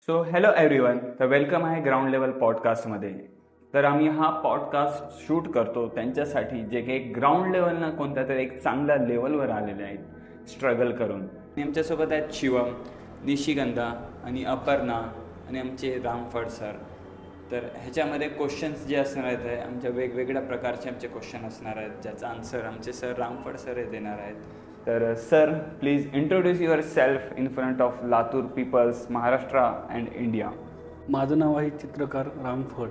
So hello everyone, तर welcome आहे ground level पॉडकास्टमध्ये. तर आम्ही हा पॉडकास्ट शूट करतो त्यांच्यासाठी जे काही ग्राउंड लेवलनं कोणत्या तरी एक चांगल्या लेवलवर आलेले आहेत स्ट्रगल करून. आणि आमच्यासोबत आहेत शिवम, निशिगंधा आणि अपर्णा आणि आमचे रामफड सर. तर ह्याच्यामध्ये क्वेश्चन्स जे असणार आहेत आमच्या वेगवेगळ्या प्रकारचे आमचे क्वेश्चन असणार आहेत, ज्याचा आन्सर आमचे सर रामफड सर हे देणार आहेत. तर sir, please introduce yourself in front of Latur peoples, Maharashtra and India. माझं नाव आहे चित्रकार रामफड.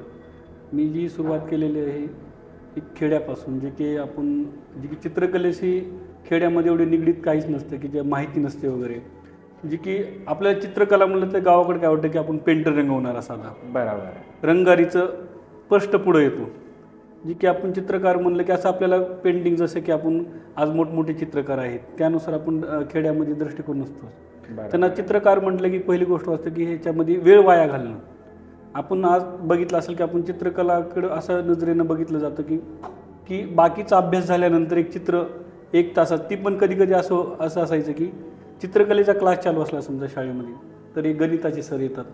मी जी सुरुवात केलेली आहे एक खेड्यापासून, जे की चित्रकलेशी खेड्यामध्ये एवढी निगडीत काहीच नसतं, की जे माहिती नसते वगैरे. जी की आपल्याला चित्रकला म्हणलं तर गावाकडे काय वाटतं की आपण पेंटर रंगवणारा साधा, बरोबर, रंगारीचं स्पष्ट पुढं येतो. जी की आपण चित्रकार म्हणलं की असं आपल्याला पेंटिंग, जसं की आपण आज मोठमोठे चित्रकार आहेत त्यानुसार आपण खेड्यामध्ये दृष्टिकोन नसतो. त्यांना चित्रकार म्हटलं की पहिली गोष्ट असते की ह्याच्यामध्ये वेळ वाया घालणं. आपण आज बघितलं असेल की आपण चित्रकलाकडं असं नजरेनं बघितलं जातं की बाकीचा अभ्यास झाल्यानंतर एक चित्र 1 तासात, ती पण कधी कधी असं असायचं की चित्रकलेचा क्लास चालू असला समजा शाळेमध्ये, तर एक गणिताचे सर येतात,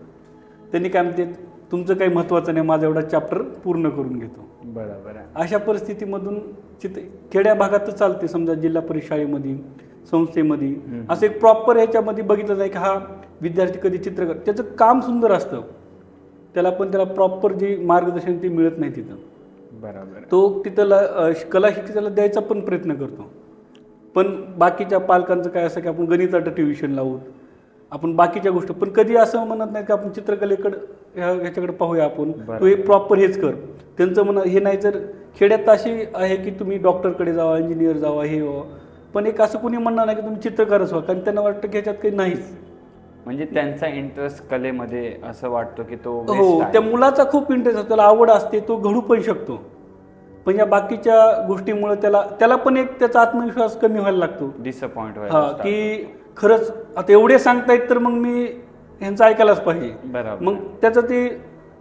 त्यांनी काय म्हणते, तुमचं काही महत्त्वाचं नाही, माझा एवढा चॅप्टर पूर्ण करून घेतो. बरोबर आहे. अशा परिस्थितीमधून खेड्या भागातच चालते. समजा जिल्हा परिषद शाळेमध्ये, संस्थेमध्ये असं एक प्रॉपर ह्याच्यामध्ये बघितलं जाईल की हा विद्यार्थी कधी चित्रकार, त्याचं काम सुंदर असतं, त्याला प्रॉपर जे मार्गदर्शन ते मिळत नाही तिथं. बरोबर. तो तिथं कला शिक्षकाला द्यायचा पण प्रयत्न करतो, पण बाकीच्या पालकांचं काय असं की आपण गणिताचं ट्युशन लावू, आपण बाकीच्या गोष्टी, पण कधी असं म्हणत नाही की आपण चित्रकलेकडं ह्याच्याकडे पाहूया, आपण तू हे प्रॉपर हेच कर. त्यांचं म्हणणं हे नाही. जर खेड्यात अशी आहे की तुम्ही डॉक्टरकडे जावा, इंजिनियर जावा, हे व्हा, पण एक असं कोणी म्हणणार नाही की तुम्ही चित्रकारच व्हा, कारण त्यांना वाटतं की ह्याच्यात काही नाहीच. म्हणजे त्यांचा इंटरेस्ट कलेमध्ये असं वाटतो की तो हो, त्या मुलाचा खूप इंटरेस्ट असतो, त्याला आवड असते, तो घडू पण शकतो, पण या बाकीच्या गोष्टीमुळे त्याला पण एक त्याचा आत्मविश्वास कमी व्हायला लागतो, डिसअपॉइंट व्हायला, की खरंच आता एवढे सांगतायत तर मग मी ह्यांचं ऐकायलाच पाहिजे. बरोबर. मग त्याचं ते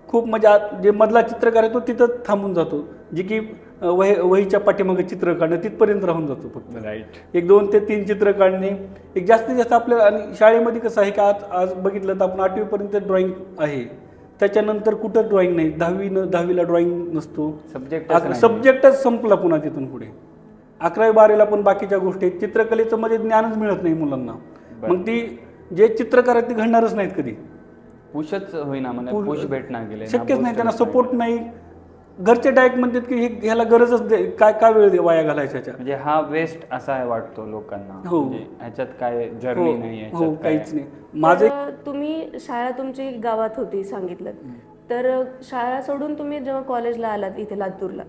खूप म्हणजे जे मधला चित्रकार आहे तो तिथं थांबून जातो, जी की वहीच्या पाठीमागे चित्र काढणं तिथपर्यंत राहून जातो फक्त. राईट. 1, 2 ते 3 चित्र काढणे एक जास्तीत जास्त आपल्याला. आणि शाळेमध्ये कसं आहे की आज बघितलं तर आपण 8वीपर्यंत ड्रॉइंग आहे, त्याच्यानंतर कुठं ड्रॉइंग नाही. 10वीला ड्रॉइंग नसतो, सब्जेक्टच संपला. पुन्हा तिथून पुढे 11वी 12वीला पण बाकीच्या गोष्टी आहेत, चित्रकलेचं मध्ये ज्ञानच मिळत नाही मुलांना. मग ती जे चित्रकार आहेत ते घडणारच नाहीत कधी, पुशच होईना, म्हणजे पुश भेटणार गेले, शक्यच नाही, त्यांना सपोर्ट नाही. घरचे डायरेक्ट म्हणतात की ह्याला गरजच काय वेळ वाया घालायचा, म्हणजे हा वेस्ट असा वाटतो लोकांना. हो, ह्याच्यात काय जर्नी नाही, हो काहीच नाही. तुम्ही शाळा तुमची गावात होती सांगितलं, तर शाळा सोडून तुम्ही जेव्हा कॉलेजला आलात इथे लातूरला,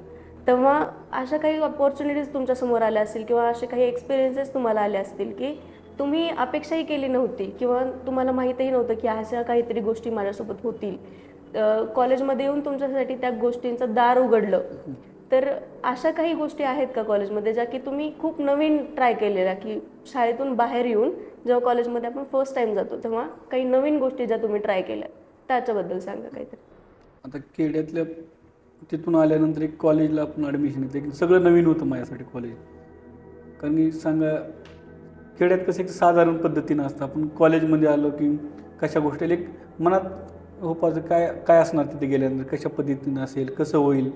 तेव्हा अशा काही अपॉर्च्युनिटीज तुमच्या समोर आल्या असतील किंवा असे काही एक्सपिरियन्सेस तुम्हाला आले असतील की तुम्ही अपेक्षाही केली नव्हती किंवा तुम्हाला माहीतही नव्हतं की अशा काहीतरी गोष्टी माझ्यासोबत होतील. कॉलेजमध्ये येऊन तुमच्यासाठी त्या गोष्टींचं दार उघडलं. तर अशा काही गोष्टी आहेत का कॉलेजमध्ये ज्या की तुम्ही खूप नवीन ट्राय केलेल्या, की शाळेतून बाहेर येऊन जेव्हा कॉलेजमध्ये आपण फर्स्ट टाइम जातो तेव्हा काही नवीन गोष्टी ज्या तुम्ही ट्राय केल्या, त्याच्याबद्दल सांगा काहीतरी. आता खेड्यातल्या तिथून आल्यानंतर एक कॉलेजला आपण ॲडमिशन घेतलं, सगळं नवीन होतं माझ्यासाठी कॉलेज. कारण की सांगा, खेड्यात कसं एक साधारण पद्धतीनं असतं. आपण कॉलेजमध्ये आलो की कशा गोष्टी एक मनात होपाचं काय असणार, तिथे गेल्यानंतर कशा पद्धतीनं असेल, कसं होईल,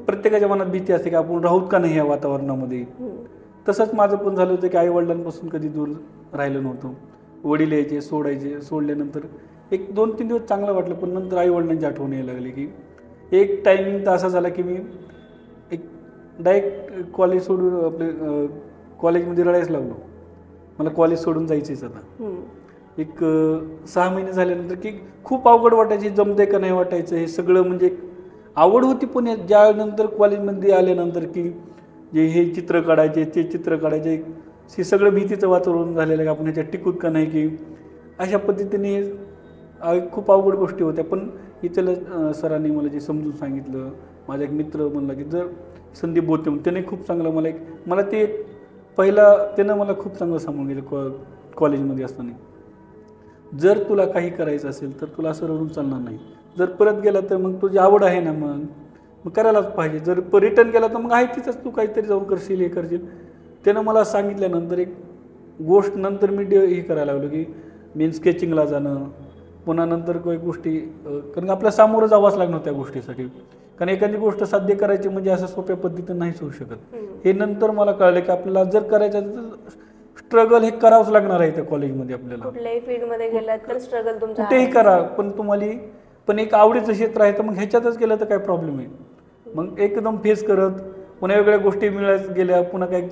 प्रत्येकाच्या मनात भीती असते की आपण राहूत का नाही या वातावरणामध्ये. तसंच माझं पण झालं होतं की आईवडिलांपासून कधी दूर राहिलं नव्हतं. वडील यायचे, सोडल्यानंतर 1-2-3 दिवस चांगलं वाटलं, पण नंतर आईवडिलांची आठवण यायला लागली की एक टायमिंग तर असा झाला की मी एक डायरेक्ट कॉलेज सोडून आपले कॉलेजमध्ये रडायच लागलो. मला कॉलेज सोडून जायचंच आता. एक 6 महिने झाल्यानंतर की खूप अवघड वाटायची, जमते का नाही वाटायचं, हे सगळं म्हणजे आवड होती. पण ज्यानंतर कॉलेजमध्ये आल्यानंतर की जे हे चित्र काढायचे, ते चित्र काढायचे, हे सगळं भीतीचं वातावरण झालेलं आहे, आपण ह्याच्यात टिकूत का नाही, की अशा पद्धतीने खूप अवघड गोष्टी होत्या. पण इथलं सरांनी मला जे समजून सांगितलं, माझा एक मित्र म्हणला की जर संदीप बोते म्हणून, त्याने खूप चांगलं मला ते त्यानं मला खूप चांगलं सांगून गेलं कॉलेजमध्ये असताना, जर तुला काही करायचं असेल तर तुला असं रडून चालणार नाही. जर परत गेला तर मग तुझी आवड आहे ना, मग करायलाच पाहिजे. जर रिटर्न गेला तर मग आहे तिथंच तू काहीतरी जाऊन करशील, हे करशील. त्यानं मला सांगितल्यानंतर एक गोष्ट नंतर मी हे करायला लागलो की स्केचिंगला जाणं, पुन्हा नंतर काही गोष्टी कारण आपल्या सामोरं जावंच लागणार त्या गोष्टीसाठी. कारण एखादी गोष्ट साध्य करायची म्हणजे असं सोप्या पद्धतीनं नाहीच होऊ शकत. हे नंतर मला कळलं की आपल्याला जर करायचं तर स्ट्रगल हे करावंच लागणार आहे त्या कॉलेजमध्ये. आपल्याला कुठल्याही फील्डमध्ये गेलात तर स्ट्रगल तुमचा कुठेही करा, पण तुम्हाला पण एक आवडीचं क्षेत्र आहे तर मग ह्याच्यातच केलं तर काय प्रॉब्लेम आहे. मग एकदम फेस करत पुन्हा वेगळ्या गोष्टी मिळत गेल्या, पुन्हा काही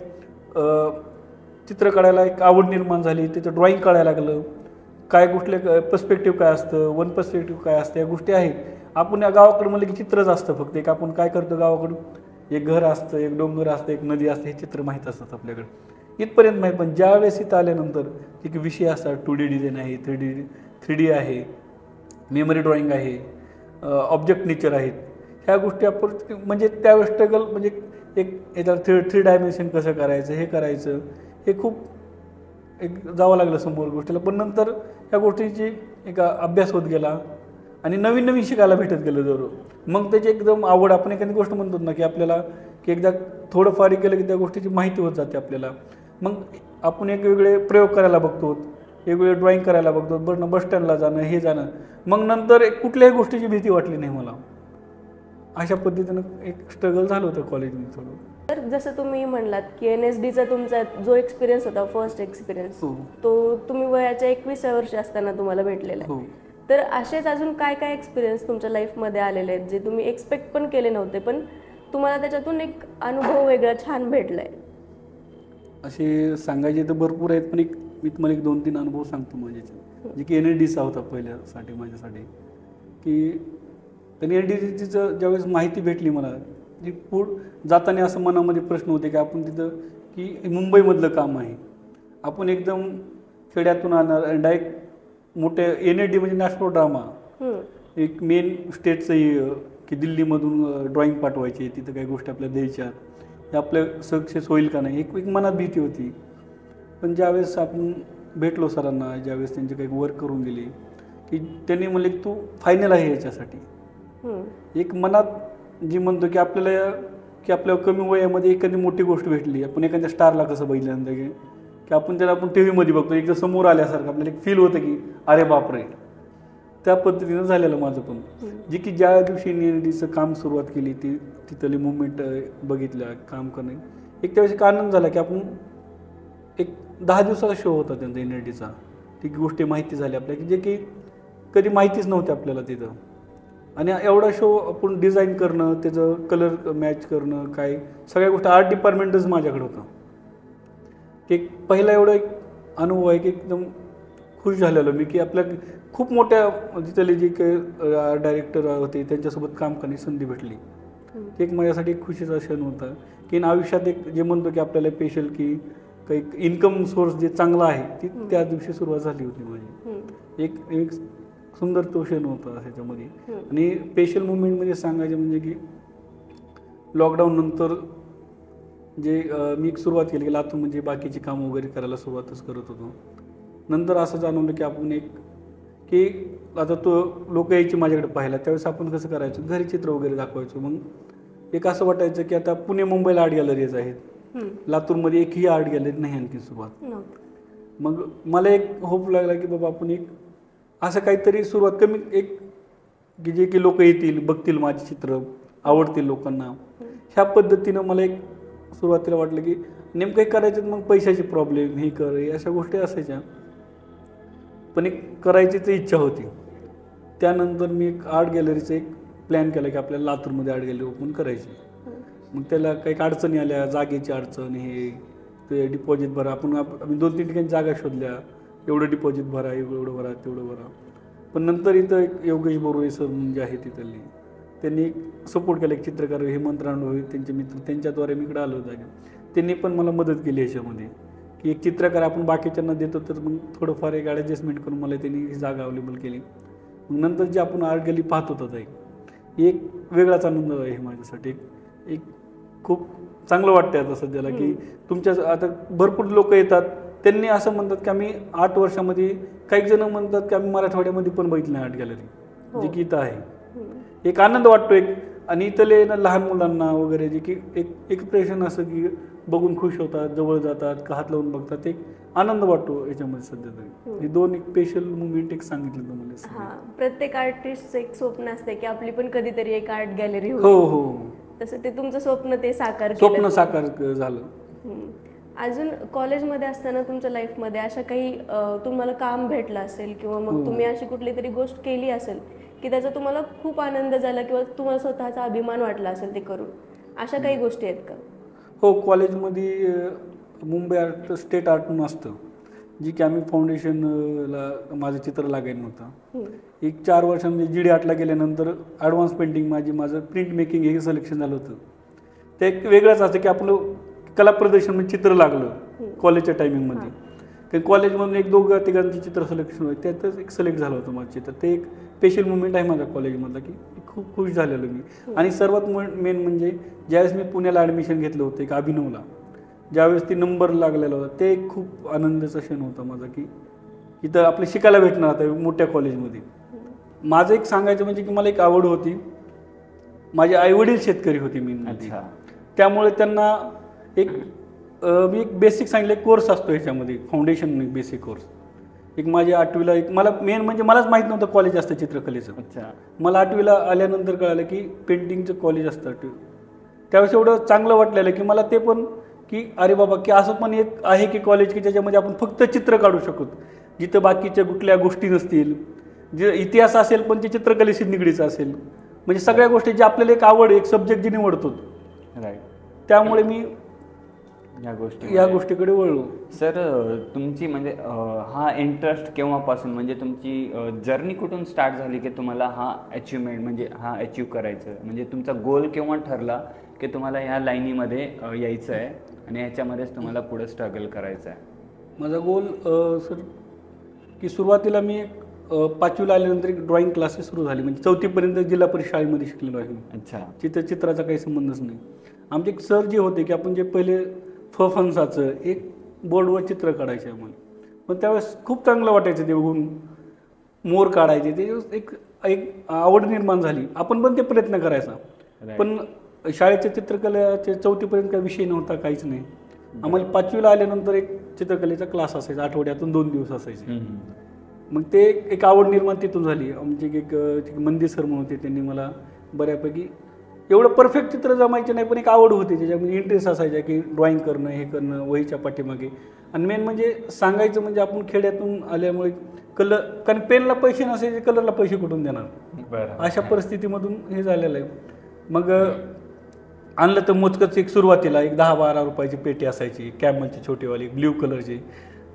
चित्र काढायला एक आवड निर्माण झाली, त्याचं ड्रॉइंग काढायला लागलं, काय कुठले पर्स्पेक्टिव्ह काय असतं, वन पर्स्पेक्टिव्ह काय असतं, या गोष्टी आहेत. आपण या गावाकडं म्हणलं की चित्रच असतं फक्त. एक आपण काय करतो गावाकडून, एक घर असतं, एक डोंगर असतं, एक नदी असते, हे चित्र माहीत असतात आपल्याकडे इथपर्यंत माहीत. पण ज्या वेळेस इथं आल्यानंतर एक विषय असतात, 2D डिझाईन आहे, 3D आहे, मेमरी ड्रॉइंग आहे, ऑब्जेक्ट नेचर आहेत, ह्या गोष्टी आपण म्हणजे त्यावेळेस स्ट्रगल म्हणजे एक याच्यात 3 डायमेन्शन कसं करायचं, हे करायचं, हे खूप एक जावं लागलं समोर गोष्टीला. पण नंतर ह्या गोष्टीची एक अभ्यास होत गेला आणि नवीन नवीन शिकायला भेटत गेलं जरूर. मग त्याची एकदम आवड. आपण एखादी गोष्ट म्हणतो ना की आपल्याला की एकदा थोडंफार केलं की त्या गोष्टीची माहिती होत जाते आपल्याला. मग आपण एक वेगळे प्रयोग करायला बघतो, वेगवेगळे ड्रॉइंग करायला बघतो, बस स्टँडला जाणं, हे जाणं. मग नंतर एक कुठल्याही गोष्टीची भीती वाटली नाही मला. अशा पद्धतीनं एक स्ट्रगल झालं होतं कॉलेजमध्ये थोडं. तर जसं तुम्ही म्हणलात की NSDचा तुमचा जो एक्सपिरियन्स होता, फर्स्ट एक्सपिरियन्स, तो तुम्ही वयाच्या 21व्या वर्षी असताना तुम्हाला भेटलेला आहे. तर असेच अजून काय काय एक्सपिरियन्स तुमच्या लाईफमध्ये आलेले आहेत जे तुम्ही एक्सपेक्ट पण केले नव्हते, पण तुम्हाला त्याच्यातून एक अनुभव वेगळा छान भेटलाय? असे सांगायचे तर भरपूर आहेत, पण मी तुम्हाला 2-3 अनुभव सांगतो माझ्याचे. जे की NSDचा होता पहिल्यासाठी माझ्यासाठी. की त्यांनी NSDचं ज्यावेळेस माहिती भेटली मला, की जाताना असं मनामध्ये प्रश्न होते की आपण तिथं की मुंबईमधलं काम आहे, आपण एकदम खेड्यातून आणणार आणि डायरेक्ट मोठे NSD म्हणजे नॅशनल ड्रामा, एक मेन स्टेटचं की दिल्लीमधून ड्रॉइंग पाठवायची, तिथं काही गोष्टी आपल्याला द्यायच्या, हे आपलं सक्सेस होईल का नाही, एक मनात भीती होती. पण ज्यावेळेस आपण भेटलो सरांना, ज्यावेळेस त्यांचे काही वर्क करून गेले, की त्यांनी म्हणले की तू फायनल आहे याच्यासाठी. एक मनात जी म्हणतो की आपल्या कमी वयामध्ये एखादी मोठी गोष्ट भेटली, आपण एखाद्या स्टारला कसं बघितल्यानंतर की आपण त्याला आपण TV मध्ये बघतो, एकदा समोर आल्यासारखं आपल्याला एक फील होतं की अरे बापरे. त्या पद्धतीनं झालेलं माझं पण. जे की ज्या दिवशी NSDचं काम सुरुवात केली, तिथली मुवमेंट बघितल्या, काम करणे, एक त्यावेळेस एक आनंद झाला की आपण एक 10 दिवसाचा शो होता त्यांचा NSDचा. ती गोष्टी माहिती झाली आपल्याला की जे की कधी माहितीच नव्हते आपल्याला तिथं. आणि एवढा शो आपण डिझाईन करणं, त्याचं कलर मॅच करणं, काय सगळ्या गोष्टी आर्ट डिपार्टमेंटच माझ्याकडे होतं. एक पहिला एवढा एक अनुभव आहे की एकदम खुश झालेलो मी की आपल्या खूप मोठ्या तिथले जे काही डायरेक्टर होते त्यांच्यासोबत काम करण्याची संधी भेटली. एक माझ्यासाठी एक खुशीचा क्षण होता की आयुष्यात एक जे म्हणतो की आपल्याला स्पेशल की काही इन्कम सोर्स जे चांगला आहे ती त्या दिवशी सुरुवात झाली होती माझी. एक सुंदर तो क्षण होता ह्याच्यामध्ये. आणि स्पेशल मुवमेंटमध्ये सांगायचं म्हणजे की लॉकडाऊन नंतर जे मी सुरुवात केली की लातूर म्हणजे बाकीची कामं वगैरे करायला सुरुवातच करत होतो. नंतर असं जाणवलं की आपण की आता तो लोक यायची माझ्याकडे पाहायला, त्यावेळेस आपण कसं करायचं, घरी चित्र वगैरे दाखवायचो. मग एक असं वाटायचं की आता पुणे मुंबईला आर्ट गॅलरीज आहेत, लातूरमध्ये एकही आर्ट गॅलरी नाही आणखी सुरुवात. मग मला एक होप लागला की बाबा आपण एक असं काहीतरी सुरुवात कमी एक की जे की लोक येतील, बघतील माझी चित्र, आवडतील लोकांना, ह्या पद्धतीनं मला एक सुरुवातीला वाटलं की नेमकं एक करायचं. मग पैशाची प्रॉब्लेम, हे कर, अशा गोष्टी असायच्या, पण एक करायची तर इच्छा होती. त्यानंतर मी एक आर्ट गॅलरीचं एक प्लॅन केला की आपल्याला लातूरमध्ये आर्ट गॅलरी ओपन करायची. मग त्याला काही अडचणी आल्या, जागेची अडचण, हे ते डिपॉझिट भरा. आम्ही 2-3 ठिकाणी जागा शोधल्या, एवढं डिपॉझिट भरा, एवढं भरा, तेवढं भरा. पण नंतर इथं एक योगेश बोरवे सर म्हणजे आहे तिथले, त्यांनी एक सपोर्ट केला, एक चित्रकार हेमंत रांडोळे त्यांचे मित्र, त्यांच्याद्वारे मी इकडे आलो जागे. त्यांनी पण मला मदत केली याच्यामध्ये की एक चित्रकार आपण बाकीच्यांना देतो तर मग थोडंफार एक ॲडजस्टमेंट करून मला त्यांनी ही जागा अवेलेबल केली. मग नंतर जे आपण आर्ट गॅलरी पाहत होतो एक वेगळाच आनंद आहे माझ्यासाठी. एक खूप चांगलं वाटतं आता सध्याला की तुमच्या आता भरपूर लोक येतात, त्यांनी असं म्हणतात की आम्ही 8 वर्षामध्ये, काही जण म्हणतात की आम्ही मराठवाड्यामध्ये पण बघितलं नाही आर्ट गॅलरी, जे की इथं आहे. एक आनंद वाटतो एक. आणि इथले लहान मुलांना वगैरे जे की एक एक्सप्रेशन असं की बघून खुश होतात, जवळ जातात, का हात लावून बघतात, एक आनंद वाटतो याच्यामध्ये सध्या तरी. हे दोन एक स्पेशल मुवमेंट एक सांगितलं तुम्हाला. हा, प्रत्येक आर्टिस्टचं एक स्वप्न असते की आपली पण कधीतरी एक आर्ट गॅलरी हो होईल. हो, तसं ते तुमचं स्वप्न ते साकार केलं. स्वप्न साकार झालं. अजून कॉलेजमध्ये असताना तुमच्या लाईफमध्ये अशा काही तुम्हाला काम भेटलं असेल किंवा मग तुम्ही अशी कुठली तरी गोष्ट केली असेल की त्याचा तुम्हाला खूप आनंद झाला किंवा तुम्हाला स्वतःचा अभिमान वाटला असेल ते करून, अशा काही गोष्टी आहेत का? हो, कॉलेजमध्ये मुंबई आर्ट स्टेट आर्ट म्हणून असतं, जी की आम्ही फाउंडेशनला माझं चित्र लागायला नव्हतं. एक 4 वर्षांमध्ये GD आर्टला गेल्यानंतर ॲडव्हान्स पेंटिंग माझं प्रिंट मेकिंग हे सिलेक्शन झालं होतं. ते एक वेगळंच असतं की आपलं कला प्रदर्शन चित्र लागलं कॉलेजच्या टायमिंगमध्ये. ते कॉलेजमधून 1-2 तिघांची चित्र सिलेक्शन होतं, त्यातच एक सिलेक्ट झालं होतं माझं चित्र. ते एक स्पेशल मुवमेंट आहे माझ्या कॉलेजमधला की खूप खुश झालेलो मी. आणि सर्वात मेन म्हणजे ज्यावेळेस मी पुण्याला ॲडमिशन घेतलं होतं एक अभिनवला, ज्यावेळेस ती नंबर लागलेला होता, ते एक खूप आनंदाचा क्षण होता माझा की इथं आपलं शिकायला भेटणार आता मोठ्या कॉलेजमध्ये. माझं एक सांगायचं म्हणजे की मला एक आवड होती. माझे आईवडील शेतकरी होते मी, त्यामुळे त्यांना एक मी एक बेसिक सांगितलं, एक कोर्स असतो ह्याच्यामध्ये फाउंडेशन बेसिक कोर्स. एक माझ्या 8वीला एक मला मेन म्हणजे मलाच माहीत नव्हतं कॉलेज असतं चित्रकलेचं. मला 8वीला आल्यानंतर कळालं की पेंटिंगचं कॉलेज असतं. त्यावेळेस एवढं चांगलं वाटलेलं की मला ते पण की अरे बाबा की असं पण एक आहे की कॉलेज की ज्याच्यामध्ये आपण फक्त चित्र काढू शकतो, जिथं बाकीच्या कुठल्या गोष्टी नसतील, जे इतिहास असेल पण ते चित्रकलेशी निगडीचं असेल, म्हणजे सगळ्या गोष्टी जे आपल्याला एक आवड एक सब्जेक्ट जे निवडतो. त्यामुळे मी या गोष्टीकडे वळलो. सर, तुमची म्हणजे हा इंटरेस्ट केव्हापासून, म्हणजे तुमची जर्नी कुठून स्टार्ट झाली की तुम्हाला हा अचिव्हमेंट म्हणजे हा अचीव्ह करायचं, म्हणजे तुमचा गोल केव्हा ठरला की तुम्हाला ह्या लाईनीमध्ये यायचं आहे आणि ह्याच्यामध्येच तुम्हाला पुढे स्ट्रगल करायचं आहे? माझा गोल सर की सुरुवातीला मी 5वीला आल्यानंतर एक ड्रॉइंग क्लासेस सुरू झाले. म्हणजे 4थीपर्यंत जिल्हा परिषद शाळेमध्ये शिकलेलो आहे. अच्छा. चित्राचा काही संबंधच नाही. आमचे एक सर जे होते की आपण जे पहिले फणसाचं एक बोर्डवर चित्र काढायचे आम्हाला, पण त्यावेळेस खूप चांगलं वाटायचं ते बघून. मोर काढायचे, ते एक आवड निर्माण झाली. आपण पण ते प्रयत्न करायचा. पण शाळेच्या चित्रकलेचे 4थीपर्यंत काही विषय नव्हता, काहीच नाही. आम्हाला 5वीला आल्यानंतर एक चित्रकलेचा क्लास असायचा, आठवड्यातून 2 दिवस असायचे. मग ते एक आवड निर्माण तिथून झाली. आमचे एक मंदिर सर म्हणून होते, त्यांनी मला बऱ्यापैकी एवढं परफेक्ट चित्र जमायचे नाही, पण एक आवड होती त्याच्यामध्ये, इंटरेस्ट असायचा की ड्रॉइंग करणं, हे करणं वहीच्या पाठीमागे. आणि मेन म्हणजे सांगायचं म्हणजे आपण खेड्यातून आल्यामुळे कलर, कारण पेनला पैसे नसायचे, कलरला पैसे कुठून देणार, अशा परिस्थितीमधून हे झालेलं आहे. मग आणलं तर मोजकंच एक सुरुवातीला एक 10-12 रुपयाची पेटी असायची, कॅमलची छोटीवाली ब्ल्यू कलरची,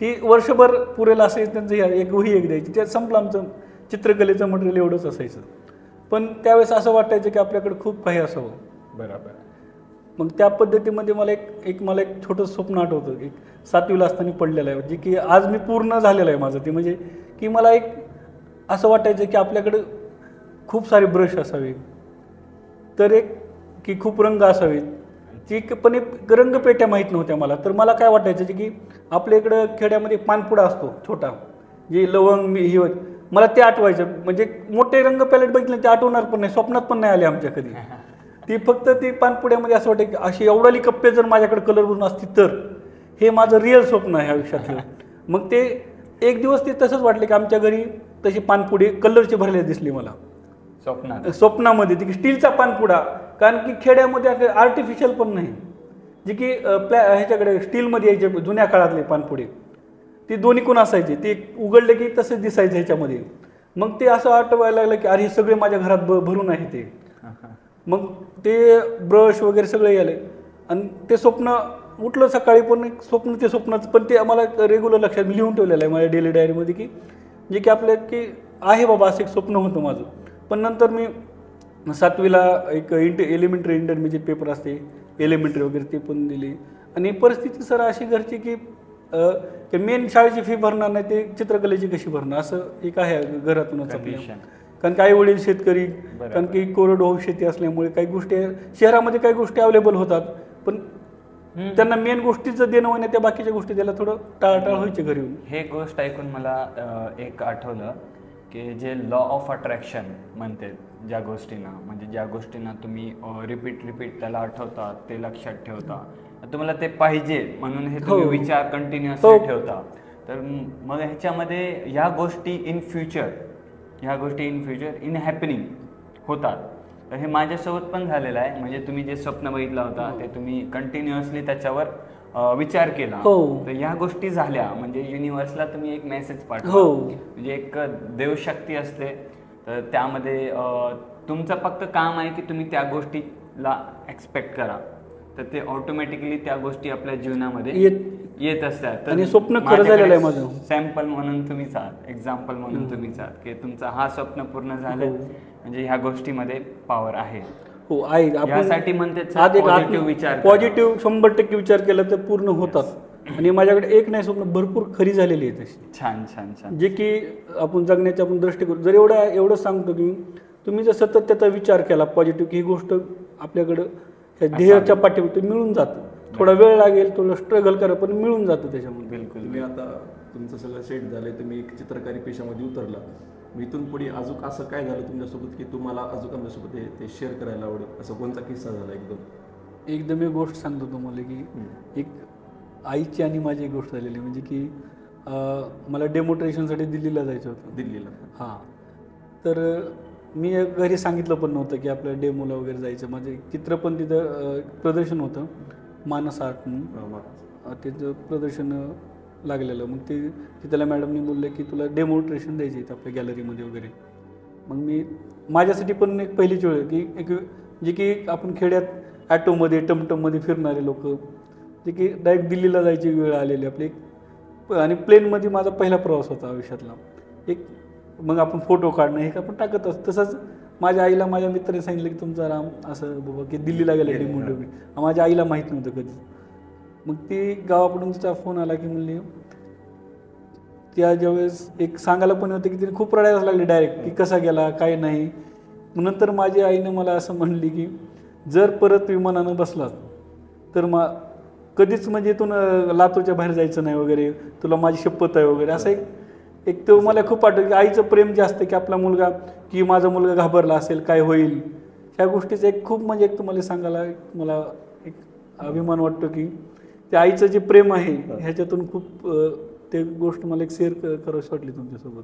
ती वर्षभर पुरेल असायचं. त्यांचं एक वही एक द्यायची, त्यात संपलं आमचं चित्रकलेचं मटेरियल एवढंच असायचं. पण त्यावेळेस असं वाटायचं की आपल्याकडे खूप काही असावं. बरोबर. मग त्या पद्धतीमध्ये मला एक छोटं स्वप्न आठवतं, एक 7वीला असताना पडलेलं आहे, जे की आज मी पूर्ण झालेलं आहे माझं. ते म्हणजे की मला एक असं वाटायचं की आपल्याकडे खूप सारे ब्रश असावे, तर एक की खूप रंग असावेत, ती पण एक रंगपेट्या माहीत नव्हत्या मला. तर मला काय वाटायचं की आपल्या इकडं खेड्यामध्ये पानपुडा असतो छोटा, जे लवंग ही होत, मला ते आठवायचं. म्हणजे मोठे रंग पॅलेट बघितले ते आठवणार पण नाही, स्वप्नात पण नाही आले आमच्या कधी. ती फक्त ती पानपुड्यामध्ये असं वाटतं की अशी एवढाली कप्पे जर माझ्याकडे कलर बनून असतील तर हे माझं रिअल स्वप्न आहे आयुष्यातलं. मग ते एक दिवस ते तसंच वाटलं की आमच्या घरी तशी पानपुडी कलरची भरलेली दिसली मला स्वप्नामध्ये. ती स्टीलचा पानपुडा, कारण की खेड्यामध्ये आर्टिफिशियल पण नाही, जी की ह्याच्याकडे स्टीलमध्ये यायचे जुन्या काळातले पानपुडे, ती दोन्ही कोण असायचे, ते उघडले की तसेच दिसायचे ह्याच्यामध्ये. मग ते असं आठवायला लागलं की अरे सगळे माझ्या घरात भरून आहे ते. मग ते ब्रश वगैरे सगळे आले आणि ते स्वप्न उठलं सकाळी, पण एक स्वप्न ते स्वप्नच, पण ते आम्हाला रेग्युलर लक्षात लिहून ठेवलेलं आहे माझ्या डेली डायरीमध्ये की जे की आपल्या की आहे बाबा असं एक स्वप्न होतं माझं. पण नंतर मी 7वीला एक एलिमेंटरी इंटरमिजिएट पेपर असते, एलिमेंटरी वगैरे ते पण दिले. आणि परिस्थिती सर अशी घरची की मेन शाळेची फी भरणार नाही, ते चित्रकलेची कशी भरणार, असं एक आहे घरातूनच आपल्या. कारण काही वडील शेतकरी, कारण की कोरडवाहू शेती असल्यामुळे काही गोष्टी शहरामध्ये काही गोष्टी अवेलेबल होतात, पण त्यांना मेन गोष्टीचं देणं होणे, त्या बाकीच्या गोष्टी द्यायला थोडं टाळाटाळ व्हायची घरी येऊन. हे गोष्ट ऐकून मला एक आठवलं की जे लॉ ऑफ अट्रॅक्शन म्हणते, ज्या गोष्टींना म्हणजे ज्या गोष्टींना तुम्ही रिपीट त्याला आठवता, ते लक्षात ठेवता, तुम्हाला ते पाहिजे म्हणून हे तुम्ही हो. विचार कंटिन्युअसली हो. ठेवता. तर मग ह्याच्यामध्ये ह्या गोष्टी इन फ्युचर इन हॅपनिंग होतात. तर हे माझ्यासोबत पण झालेलं आहे. म्हणजे तुम्ही जे स्वप्न बघितलं होता ते तुम्ही कंटिन्युअसली त्याच्यावर विचार केला. हो. तर ह्या गोष्टी झाल्या म्हणजे युनिव्हर्सला तुम्ही एक मेसेज पाठवा. हो. म्हणजे एक देवशक्ती असते. तर त्यामध्ये तुमचं फक्त काम आहे की तुम्ही त्या गोष्टीला एक्सपेक्ट करा. तर ते ऑटोमॅटिकली त्या गोष्टी आपल्या जीवनामध्ये येत असतात. आणि स्वप्न खरं झालेलं आहे माझं. सॅम्पल म्हणून तुम्हीच आहात, एक्झाम्पल म्हणून तुम्हीच आहात की तुमचा हा स्वप्न पूर्ण झालं. म्हणजे ह्या गोष्टीमध्ये पॉवर आहे. हो आहे. यासाठी म्हणते पॉझिटिव्ह विचार, पॉझिटिव्ह 100% विचार केला तर पूर्ण होतात. आणि माझ्याकडे एक नाही स्वप्न भरपूर खरी झालेली आहे तशी. छान छान छान. जे की आपण जगण्याचा आपण दृष्टिकोन जर एवढं सांगतो की तुम्ही जर सतत त्याचा विचार केला पॉझिटिव्ह की ही गोष्ट आपल्याकडं ध्येयाच्या पाठीवर मिळून जातं. थोडा वेळ लागेल, थोडं स्ट्रगल करा, पण मिळून जातं त्याच्यामध्ये. बिलकुल. तुम्ही आता तुमचं सगळं सेट झालंय, तुम्ही एक चित्रकारी पेशामध्ये उतरला. इथून पुढे अजून असं काय झालं तुमच्यासोबत की तुम्हाला अजून आमच्यासोबत ते शेअर करायला आवडेल, असं कोणता किस्सा झाला एकदम एक गोष्ट सांगतो तुम्हाला की एक आईची आणि माझी एक गोष्ट झालेली. म्हणजे की मला डेमोन्स्ट्रेशनसाठी दिल्लीला जायचं होतं. दिल्लीला? हां. तर मी घरी सांगितलं पण नव्हतं की आपल्या डेमोला वगैरे जायचं. माझं चित्र पण तिथं प्रदर्शन होतं मानस आर्ट म्हणून. त्याचं प्रदर्शन लागलेलं. मग ते तिथल्या मॅडमनी बोलले की तुला डेमॉन्स्ट्रेशन द्यायची आहे आपल्या गॅलरीमध्ये वगैरे. मग मी माझ्यासाठी पण एक पहिलीच वेळ की एक जे की आपण खेड्यात ॲटोमध्ये टमटममध्ये फिरणारे लोक जे की डायरेक्ट दिल्लीला जायची वेळ आलेली आपली. आणि प्लेनमध्ये माझा पहिला प्रवास होता आयुष्यातला एक. मग आपण फोटो काढणं हे आपण टाकत असतो. तसंच माझ्या आईला माझ्या मित्राने सांगितलं की तुमचा राम असं बाबा की दिल्लीला गेला डेमॉन्स्ट्रेशन. माझ्या आईला माहीत नव्हतं कधी. मग ती गावाकडून तिचा फोन आला की म्हणली त्या ज्यावेळेस एक सांगायला पण होतं की तिने खूप रडायलाच लागली डायरेक्ट की कसा गेला काय नाही. नंतर माझी आईनं मला असं म्हणली की जर परत विमानानं बसलात तर कधीच म्हणजे इथून लातूरच्या बाहेर जायचं नाही वगैरे, तुला माझी शपथ आहे वगैरे. असं एक तो मला खूप आठवतं की आईचं प्रेम जे असतं की आपला मुलगा की माझा मुलगा घाबरला असेल काय होईल ह्या गोष्टीचं एक खूप म्हणजे एक तुम्हाला सांगायला मला एक अभिमान वाटतो की त्या आईचं जे प्रेम आहे ह्याच्यातून खूप ते गोष्ट मला एक शेअर करावीशी वाटली तुमच्यासोबत.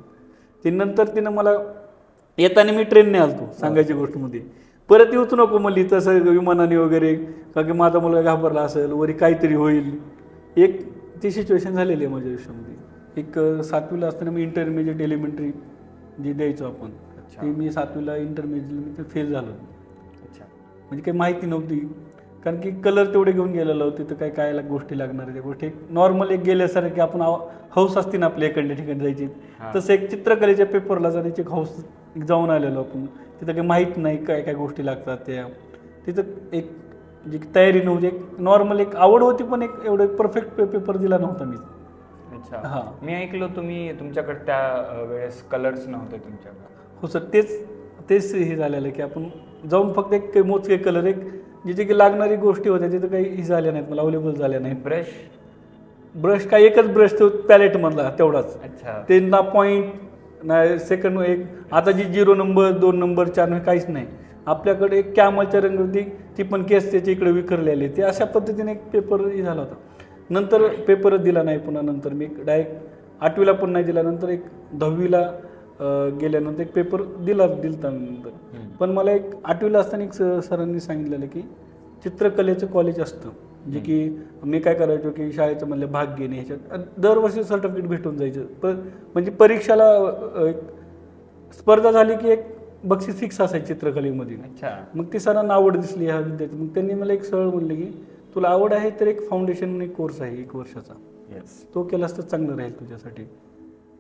ते नंतर तिनं मला येताना मी ट्रेनने आलतो सांगायची गोष्टमध्ये. परत येऊच नको म्हणली तसं विमानाने वगैरे का की माझा मुलगा घाबरला असेल वरी काहीतरी होईल. एक ती सिच्युएशन झालेली आहे माझ्या आयुष्यामध्ये. एक 7वीला असताना मी इंटरमिजिएट एलिमेंटरी जे द्यायचो आपण ते मी 7वीला इंटरमिजिएट फेल झालो. म्हणजे काही माहिती नव्हती कारण की कलर तेवढे घेऊन गेलेलो होते तर काय गोष्टी लागणार त्या गोष्टी एक नॉर्मल एक गेल्यासारखी आपण हौस असते ना आपल्या एखाद्या ठिकाणी जायची तसं एक चित्रकलेच्या पेपरला जाण्याची एक हौस जाऊन आलेलो आपण. तिथं काही माहीत नाही काय गोष्टी लागतात त्या. तिथं एक जी तयारी नव्हती एक नॉर्मल एक आवड होती पण एक एवढं परफेक्ट पेपर दिला नव्हता मी. अच्छा. हां. मी ऐकलो तुम्ही तुमच्याकडे त्या वेळेस कलर्स नव्हते तुमच्याकडे. हो सर तेच हे झालेलं की आपण जाऊन फक्त एक मोजके कलर एक जिथे की लागणारी गोष्टी होत्या तिथं काही ही झाल्या नाहीत मला अवेलेबल झाल्या नाहीत. ब्रश काय एकच ब्रश तो पॅलेटमधला तेवढाच. अच्छा. ते ना पॉईंट ना सेकंड एक आता जी 0 नंबर 2 नंबर 4 नंबर काहीच नाही. आपल्याकडे एक कॅमलच्या रंग होती ती पण केस त्याच्या इकडे विखरलेले ते अशा पद्धतीने एक पेपर झाला होता. नंतर पेपरच दिला नाही पुन्हा. नंतर मी डायरेक्ट 8वीला पण नाही दिला. नंतर एक 10वीला गेल्यानंतर एक पेपर दिलता नंतर. पण मला एक 8वीला असताना एक सरांनी सांगितलेलं की चित्रकलेचं कॉलेज असतं जे की मी काय करायचो की शाळेचं म्हणलं भाग घेणे ह्याच्यात दरवर्षी सर्टिफिकेट भेटून जायचं. म्हणजे परीक्षाला एक स्पर्धा झाली की एक बक्षीस फिक्स असायची चित्रकलेमध्ये. मग ती सरांना आवड दिसली ह्या विद्यार्थी. मग त्यांनी मला एक सरळ म्हणले की तुला आवड आहे तर एक फाउंडेशन एक कोर्स आहे 1 वर्षाचा तो केलास तर चांगलं राहील तुझ्यासाठी.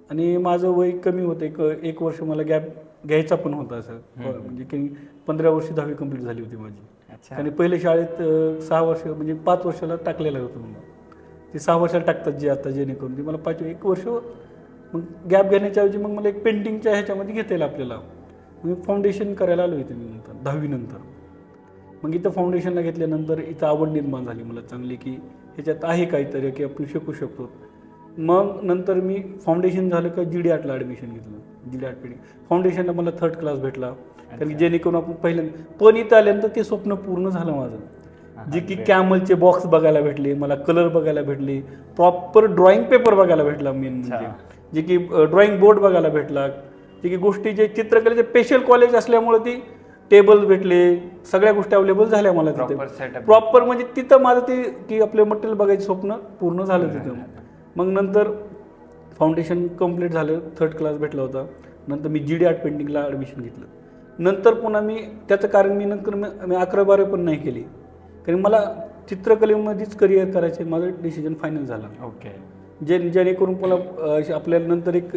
आणि माझं वय कमी होतं एक वर्ष मला गॅप घ्यायचा पण होता असं. म्हणजे की 15 वर्षी 10वी कंप्लीट झाली होती माझी. आणि पहिले शाळेत 6 वर्ष म्हणजे 5 वर्षाला टाकलेलं होतं म्हणून ते 6 वर्षाला टाकतात जे आता जेणेकरून ते मला 1 वर्ष मग गॅप घेण्याच्या ऐवजी मग मला एक पेंटिंगच्या ह्याच्यामध्ये घेता येईल आपल्याला. मी फाउंडेशन करायला आलो इथे मी नंतर 10वी नंतर. मग इथं फाउंडेशनला घेतल्यानंतर इथं आवड निर्माण झाली मला चांगली की ह्याच्यात आहे काहीतरी की आपण शिकू शकतो. मग नंतर मी फाउंडेशन झालं का GD आर्टला ॲडमिशन घेतलं. GD आर्ट पेंटिंग फाउंडेशनला मला 3rd क्लास भेटला कारण जेणेकरून आपण पहिल्यांदा पण इथं आल्यानंतर ते स्वप्न पूर्ण झालं माझं जे की कॅमलचे बॉक्स बघायला भेटले, मला कलर बघायला भेटले, प्रॉपर ड्रॉइंग पेपर बघायला भेटला मेन म्हणजे, जे की ड्रॉइंग बोर्ड बघायला भेटला, जे की गोष्टी जे चित्रकलेचे स्पेशल कॉलेज असल्यामुळे ती टेबल भेटले, सगळ्या गोष्टी अवेलेबल झाल्या मला तिथे प्रॉपर. म्हणजे तिथं माझं ते की आपले मटेरियल बघायचं स्वप्न पूर्ण झालं तिथं. मग नंतर फाउंडेशन कम्प्लीट झालं, 3rd क्लास भेटला होता. नंतर मी GD आर्ट पेंटिंगला ॲडमिशन घेतलं. नंतर पुन्हा मी त्याचं कारण मी नंतर मी 11-12 पण नाही केली, कारण मला चित्रकलेमध्येच करिअर करायचे, माझं डिसिजन फायनल झालं. ओके. जेणेकरून पुन्हा आपल्याला नंतर एक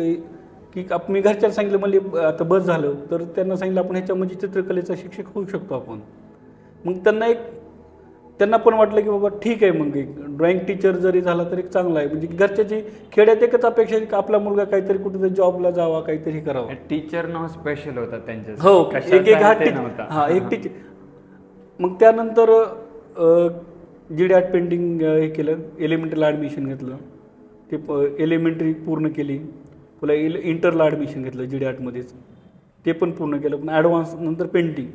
की मी घरच्याला सांगितलं, म्हणजे आता बस झालं, तर त्यांना सांगितलं आपण ह्याच्यामध्ये चित्रकलेचा शिक्षक होऊ शकतो आपण. मग त्यांना पण वाटलं की बाबा ठीक आहे, मग एक ड्रॉइंग टीचर जरी झाला तरी चांगला आहे. म्हणजे घरच्याची खेड्यात एकच अपेक्षा आहे की आपला मुलगा काहीतरी कुठेतरी जॉबला जावा, काहीतरी करावं. टीचर नाव स्पेशल होता त्यांच्या. हो, एक टीचर. मग त्यानंतर GD आर्ट पेंटिंग हे केलं, एलिमेंटरीला ॲडमिशन घेतलं, ते एलिमेंटरी पूर्ण केली. पुन्हा इंटरला ॲडमिशन घेतलं GD आर्टमध्येच, ते पण पूर्ण केलं. पण ॲडव्हान्स नंतर पेंटिंग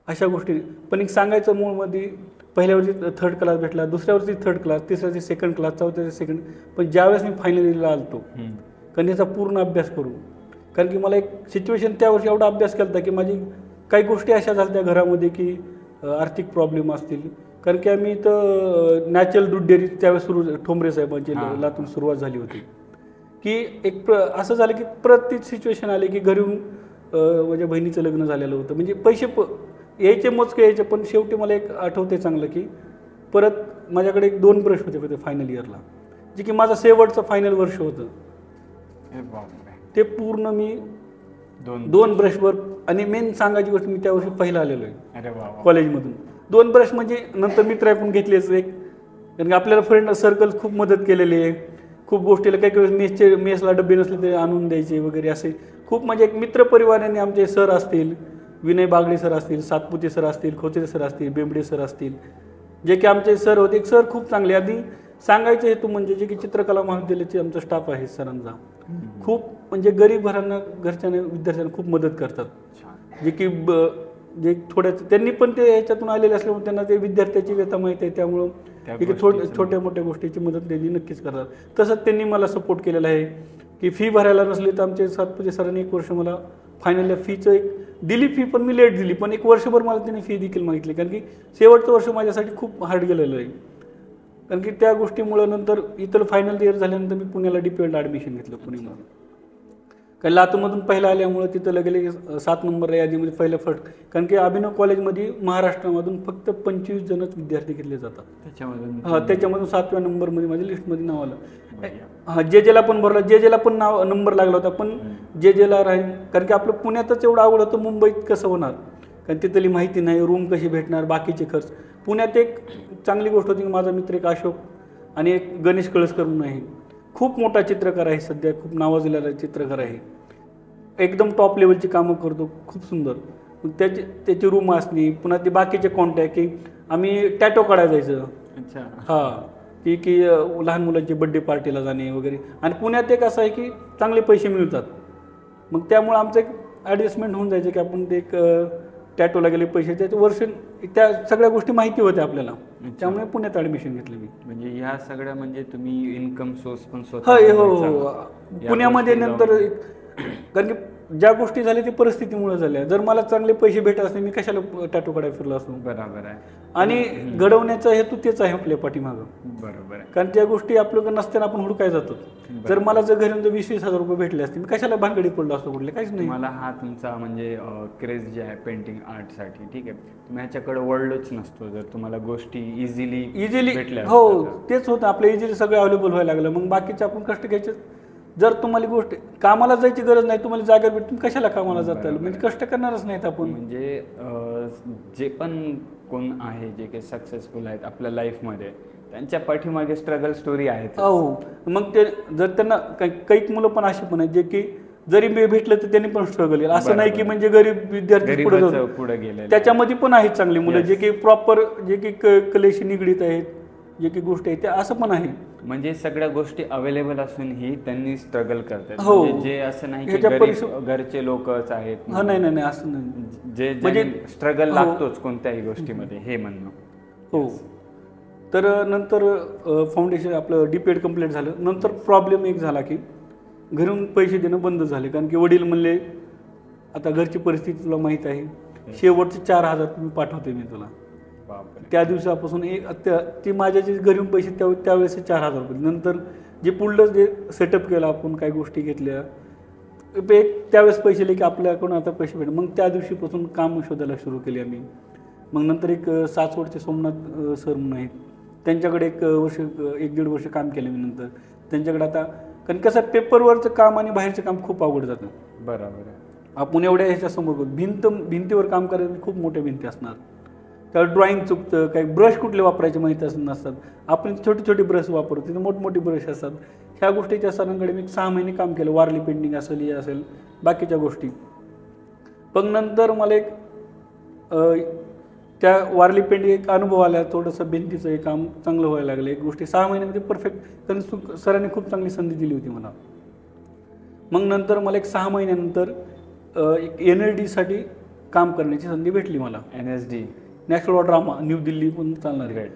अशा गोष्टी. पण एक सांगायचं मूळमध्ये पहिल्या वर्षी 3rd क्लास भेटला, दुसऱ्या वर्षी 3rd क्लास, तिसऱ्या वर्षी 2nd क्लास, चौथ्या वर्षी 2nd. पण ज्यावेळेस मी फायनल इयरला आलतो, कारण याचा पूर्ण अभ्यास करू, कारण की मला एक सिच्युएशन त्या वर्षी एवढा अभ्यास केला होता की माझी काही गोष्टी अशा झाल्या घरामध्ये की आर्थिक प्रॉब्लेम असतील. कारण की आम्ही इथं नॅचरल दूध डेअरी त्यावेळेस सुरू, ठोंबरे साहेबांची लातून सुरुवात झाली होती, की एक असं झालं की प्रत्येक सिच्युएशन आले की घरून माझ्या बहिणीचं लग्न झालेलं होतं. म्हणजे पैसे यायचे मोजके यायचे, पण शेवटी मला एक आठवते चांगलं की परत माझ्याकडे 2 ब्रश होते फायनल इयरला, जे की माझं शेवटचं फायनल वर्ष होतं. ते पूर्ण मी 2 ब्रशवर. आणि मेन सांगायची गोष्ट, मी त्या वर्षी पहिला आलेलो आहे कॉलेजमधून. 2 ब्रश म्हणजे नंतर मित्र ऐकून घेतलेच एक, कारण की आपल्याला फ्रेंड सर्कल खूप मदत केलेली आहे, खूप गोष्टीला. काही वेळेस मेसला डबे नसले ते आणून द्यायचे वगैरे असे खूप. म्हणजे एक मित्रपरिवाराने आमचे सर असतील, विनय बागडे सर असतील, सातपुते सर असतील, खोचरे सर असतील, बेंबडे सर असतील, जे की आमचे सर होते. एक सर खूप चांगले. आधी सांगायचे हेतू म्हणजे जे की चित्रकला महाविद्यालयाचे आमचा स्टाफ आहे सरांचा, खूप म्हणजे गरीब घरांना, घरच्यांना, विद्यार्थ्यांना खूप मदत करतात. जे की जे थोड्या त्यांनी पण ते ह्याच्यातून आलेले असल्यामुळे त्यांना ते विद्यार्थ्याची व्यथा माहीत आहे, त्यामुळं छोट्या मोठ्या गोष्टीची मदत त्यांनी नक्कीच करतात. तसंच त्यांनी मला सपोर्ट केलेला आहे की फी भरायला नसली तर आमचे सातपुते सरांनी 1 वर्ष मला फायनलला फीचं एक दिली. फी पण मी लेट दिली, पण 1 वर्षभर मला त्यांनी फी देखील मागितली, कारण की शेवटचं वर्ष माझ्यासाठी खूप हार्ड गेलेलं आहे. कारण की त्या गोष्टीमुळं नंतर इथं फायनल इयर झाल्यानंतर मी पुण्याला DPEdला ॲडमिशन घेतलं पुण्यामध्ये. कारण लातूरमधून पहिला आल्यामुळं तिथं लगेच 7 नंबरला यादीमध्ये पहिलं फर्स्ट. कारण की अभिनव कॉलेजमध्ये महाराष्ट्रामधून फक्त 25 जणच विद्यार्थी घेतले जातात. त्याच्यामधून 7व्या नंबरमध्ये माझ्या लिस्टमध्ये नाव आलं. JJला पण भरला, JJला पण नंबर लागला होता, पण JJला राहील. कारण की आपलं पुण्यातच एवढं आवड होतं, मुंबईत कसं होणार, कारण तिथली माहिती नाही, रूम कशी भेटणार, बाकीचे खर्च. पुण्यात एक चांगली गोष्ट होती की माझा मित्र एक अशोक आणि एक गणेश कळसकर म्हणून आहे, खूप मोठा चित्रकार आहे, सध्या खूप नावाजलेला चित्रकार आहे, एकदम टॉप लेवलची कामं करतो, खूप सुंदर. मग त्याची रूम असली, पुन्हा ते बाकीचे कॉन्टॅक्ट की आम्ही टॅटो काढायला जायचं. अच्छा. हां, की लहान मुलांची बड्डे पार्टीला जाणे वगैरे. आणि पुण्यात एक असं आहे की चांगले पैसे मिळतात, मग त्यामुळं आमचं एक ॲडजस्टमेंट होऊन जायचं की आपण ते एक टॅटोला गेले पैसे, त्याचं वर्ष त्या सगळ्या गोष्टी माहिती होत्या आपल्याला, त्यामुळे पुण्यात ॲडमिशन घेतलं मी. म्हणजे ह्या सगळ्या म्हणजे तुम्ही इन्कम सोर्स पण हो पुण्यामध्ये नंतर. कारण की ज्या गोष्टी झाल्या ते परिस्थितीमुळे झाल्या. जर मला चांगले पैसे भेटत असते मी कशाला टॅटो काढायला फिरलो असतो. बरोबर आहे. आणि घडवण्याचा हेतू तेच आहे आपल्या पाठीमागं. बरोबर आहे. कारण त्या गोष्टी आपल्याकडे नसताना आपण हुडकाय जातो. जर मला जर घरी 20-20 हजार रुपये भेटले असते मी कशाला भानगडीत पडलो असतो कुठले, काहीच नाही. मला हा तुमचा म्हणजे क्रेज जे आहे पेंटिंग आर्टसाठी, ठीक आहे, तुम्ही ह्याच्याकडे वळलोच नसतो जर तुम्हाला गोष्टी इझिली भेटल्या. हो तेच होतं, आपल्या इझिली सगळं अवेलेबल व्हायला लागलं. मग बाकीचे आपण कष्ट घ्यायचे. जर तुम्हाला गोष्ट कामाला जायची गरज नाही, तुम्हाला जागेवर भेट, तुम्ही कशाला कामाला जाताल, म्हणजे कष्ट करणारच नाहीत आपण. म्हणजे जे पण कोण आहे जे काही सक्सेसफुल आहेत आपल्या लाईफमध्ये, त्यांच्या पाठीमागे स्ट्रगल स्टोरी आहेत. हो, मग ते जर त्यांना काही मुलं पण अशी पण आहेत जे की जरी भेटलं तर त्यांनी पण स्ट्रगल केलं, असं नाही की म्हणजे गरीब विद्यार्थी पुढे गेले. त्याच्यामध्ये पण आहेत चांगली मुलं जे की प्रॉपर जे की कलेशी निगडीत आहेत, जे की गोष्टी आहेत त्या असं पण आहे. म्हणजे सगळ्या गोष्टी अवेलेबल असूनही त्यांनी स्ट्रगल करतात. हो, जे असं नाही की घरचे लोकच आहेत. नाही असं नाही, जे म्हणजे स्ट्रगल लागतोच कोणत्याही गोष्टीमध्ये, हे म्हणणं. हो. तर नंतर फाउंडेशन आपलं DPED कंप्लीट झालं. नंतर प्रॉब्लेम एक झाला की घरून पैसे देणं बंद झाले, कारण की वडील म्हणले आता घरची परिस्थिती तुला माहीत आहे, शेवटचे 4,000 मी पाठवते मी तुला. त्या दिवसापासून ते माझ्या जे घरून पैसे त्यावेळेस 4,000 रुपये. नंतर जे पुढलं जे सेटअप केलं आपण, काही गोष्टी घेतल्या, त्यावेळेस पैसे आले की आपल्याकडून आता पैसे भेटले. मग त्या दिवशीपासून काम शोधायला सुरू केली आम्ही. मग नंतर एक सासवडचे सोमनाथ सर म्हणून आहेत, त्यांच्याकडे 1-1.5 वर्ष काम केलं मी. नंतर त्यांच्याकडे आता, कारण कसं पेपरवरचं काम आणि बाहेरचं काम खूप अवघड जातं. बरोबर आहे. आपण एवढ्या ह्याच्यासमोर भिंतीवर काम करायचं, खूप मोठ्या भिंती असणार, त्यावर ड्रॉइंग चुकतं, काही ब्रश कुठले वापरायचे माहिती नसतात. आपण छोटी छोटी ब्रश वापरतो, तिथे मोठमोठी ब्रश असतात. ह्या गोष्टीच्या सरांकडे मी 6 महिने काम केलं. वारली पेंटिंग असेल, हे असेल, बाकीच्या गोष्टी. पण नंतर मला एक त्या वारली पेंटिंग एक अनुभव आला, थोडंसं भिंतीचं एक काम चांगलं व्हायला लागलं. एक गोष्टी 6 महिन्यामध्ये परफेक्ट, कारण सरांनी खूप चांगली संधी दिली होती मला. मग नंतर मला एक 6 महिन्यानंतर एक NLDसाठी काम करण्याची संधी भेटली मला. NSD, national drama, new Delhi पण चालणार आहे.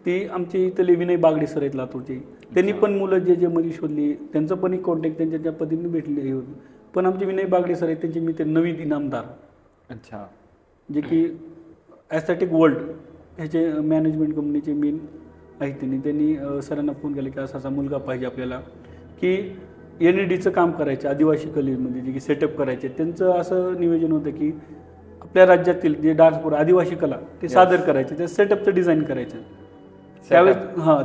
ती आमची इथले विनय बागडे सर आहेत लातूरचे. त्यांनी पण मुलं जे मध्ये शोधली, त्यांचं पण एक कॉन्टॅक्ट त्यांच्या ज्या पद्धतीने भेटले होते. पण आमचे विनय बागडे सर आहेत, त्यांचे मी ते नवीन इनामदार. अच्छा. जे की ॲस्थेटिक वर्ल्ड ह्याचे मॅनेजमेंट कंपनीचे मेन आहेत. त्यांनी सरांना फोन केला की असा मुलगा पाहिजे आपल्याला, की NLDचं काम करायचं आदिवासी कलेमध्ये, जे की सेटअप करायचे. त्यांचं असं नियोजन होतं की आपल्या राज्यातील जे डान्स आदिवासी कला ते सादर करायचे, ते सेटअपचं डिझाईन करायचं. त्यावेळेस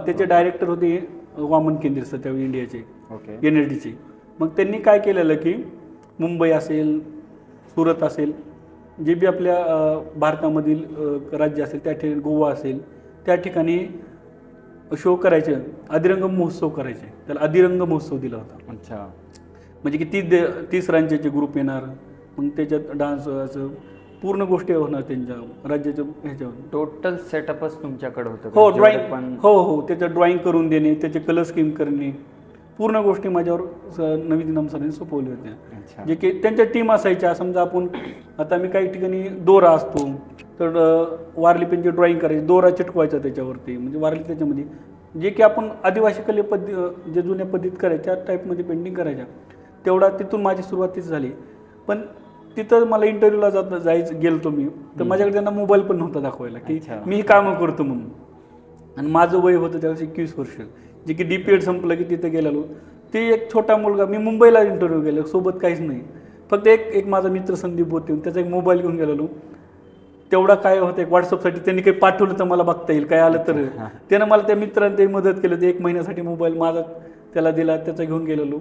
त्याचे डायरेक्टर होते वामन केंद्रे सर, त्यावेळी इंडियाचे NLDचे. मग त्यांनी काय केलेलं की मुंबई असेल, सुरत असेल, जे बी आपल्या भारतामधील राज्य असेल, त्या ठिकाणी गोवा असेल, त्या ठिकाणी शो करायचे, अधिरंग महोत्सव करायचे. त्याला अधिरंग महोत्सव दिला होता. अच्छा. म्हणजे की 30 राज्याचे ग्रुप येणार, मग त्याच्यात डान्स असं पूर्ण गोष्टी होणार त्यांच्या राज्याच्या ह्याच्यावर. टोटल सेटअपच तुमच्याकडे होतं? हो, ड्रॉइंग पण. हो, त्याचं ड्रॉइंग करून देणे, त्याचे कलर स्कीम करणे, पूर्ण गोष्टी माझ्यावर नवीन इनाम सरांनी सोपवल्या होत्या. जे की त्यांच्या टीम असायच्या. समजा आपण आता मी काही ठिकाणी दोरा असतो, तर वारली पेनची ड्रॉइंग करायची, दोरा चिटकवायचा त्याच्यावरती, म्हणजे वारली त्याच्यामध्ये जे की आपण आदिवासी कले जे जुन्या पद्धतीत करायच्या त्या टाईपमध्ये पेंटिंग करायच्या. तेवढा तिथून माझी सुरुवातीच झाली. पण तिथं मला इंटरव्ह्यूला गेलो मी, तर माझ्याकडे त्यांना मोबाईल पण नव्हता दाखवायला की मी ही कामं करतो म्हणून. आणि माझं वय होतं त्यावेळेस 21 वर्ष. जे की DPED संपलं की तिथं गेलेलो. ते एक छोटा मुलगा, मी मुंबईला इंटरव्ह्यू गेलो, सोबत काहीच नाही, फक्त एक माझा मित्र संदीप होते, त्याचा एक मोबाईल घेऊन गेलेलो. तेवढा काय होतं, एक व्हॉट्सअपसाठी त्यांनी काही पाठवलं तर मला बघता येईल, काय आलं तर. त्यानं मला त्या मित्रांनी ते मदत केलं. ते 1 महिन्यासाठी मोबाईल माझा त्याला दिला, त्याचा घेऊन गेलेलो.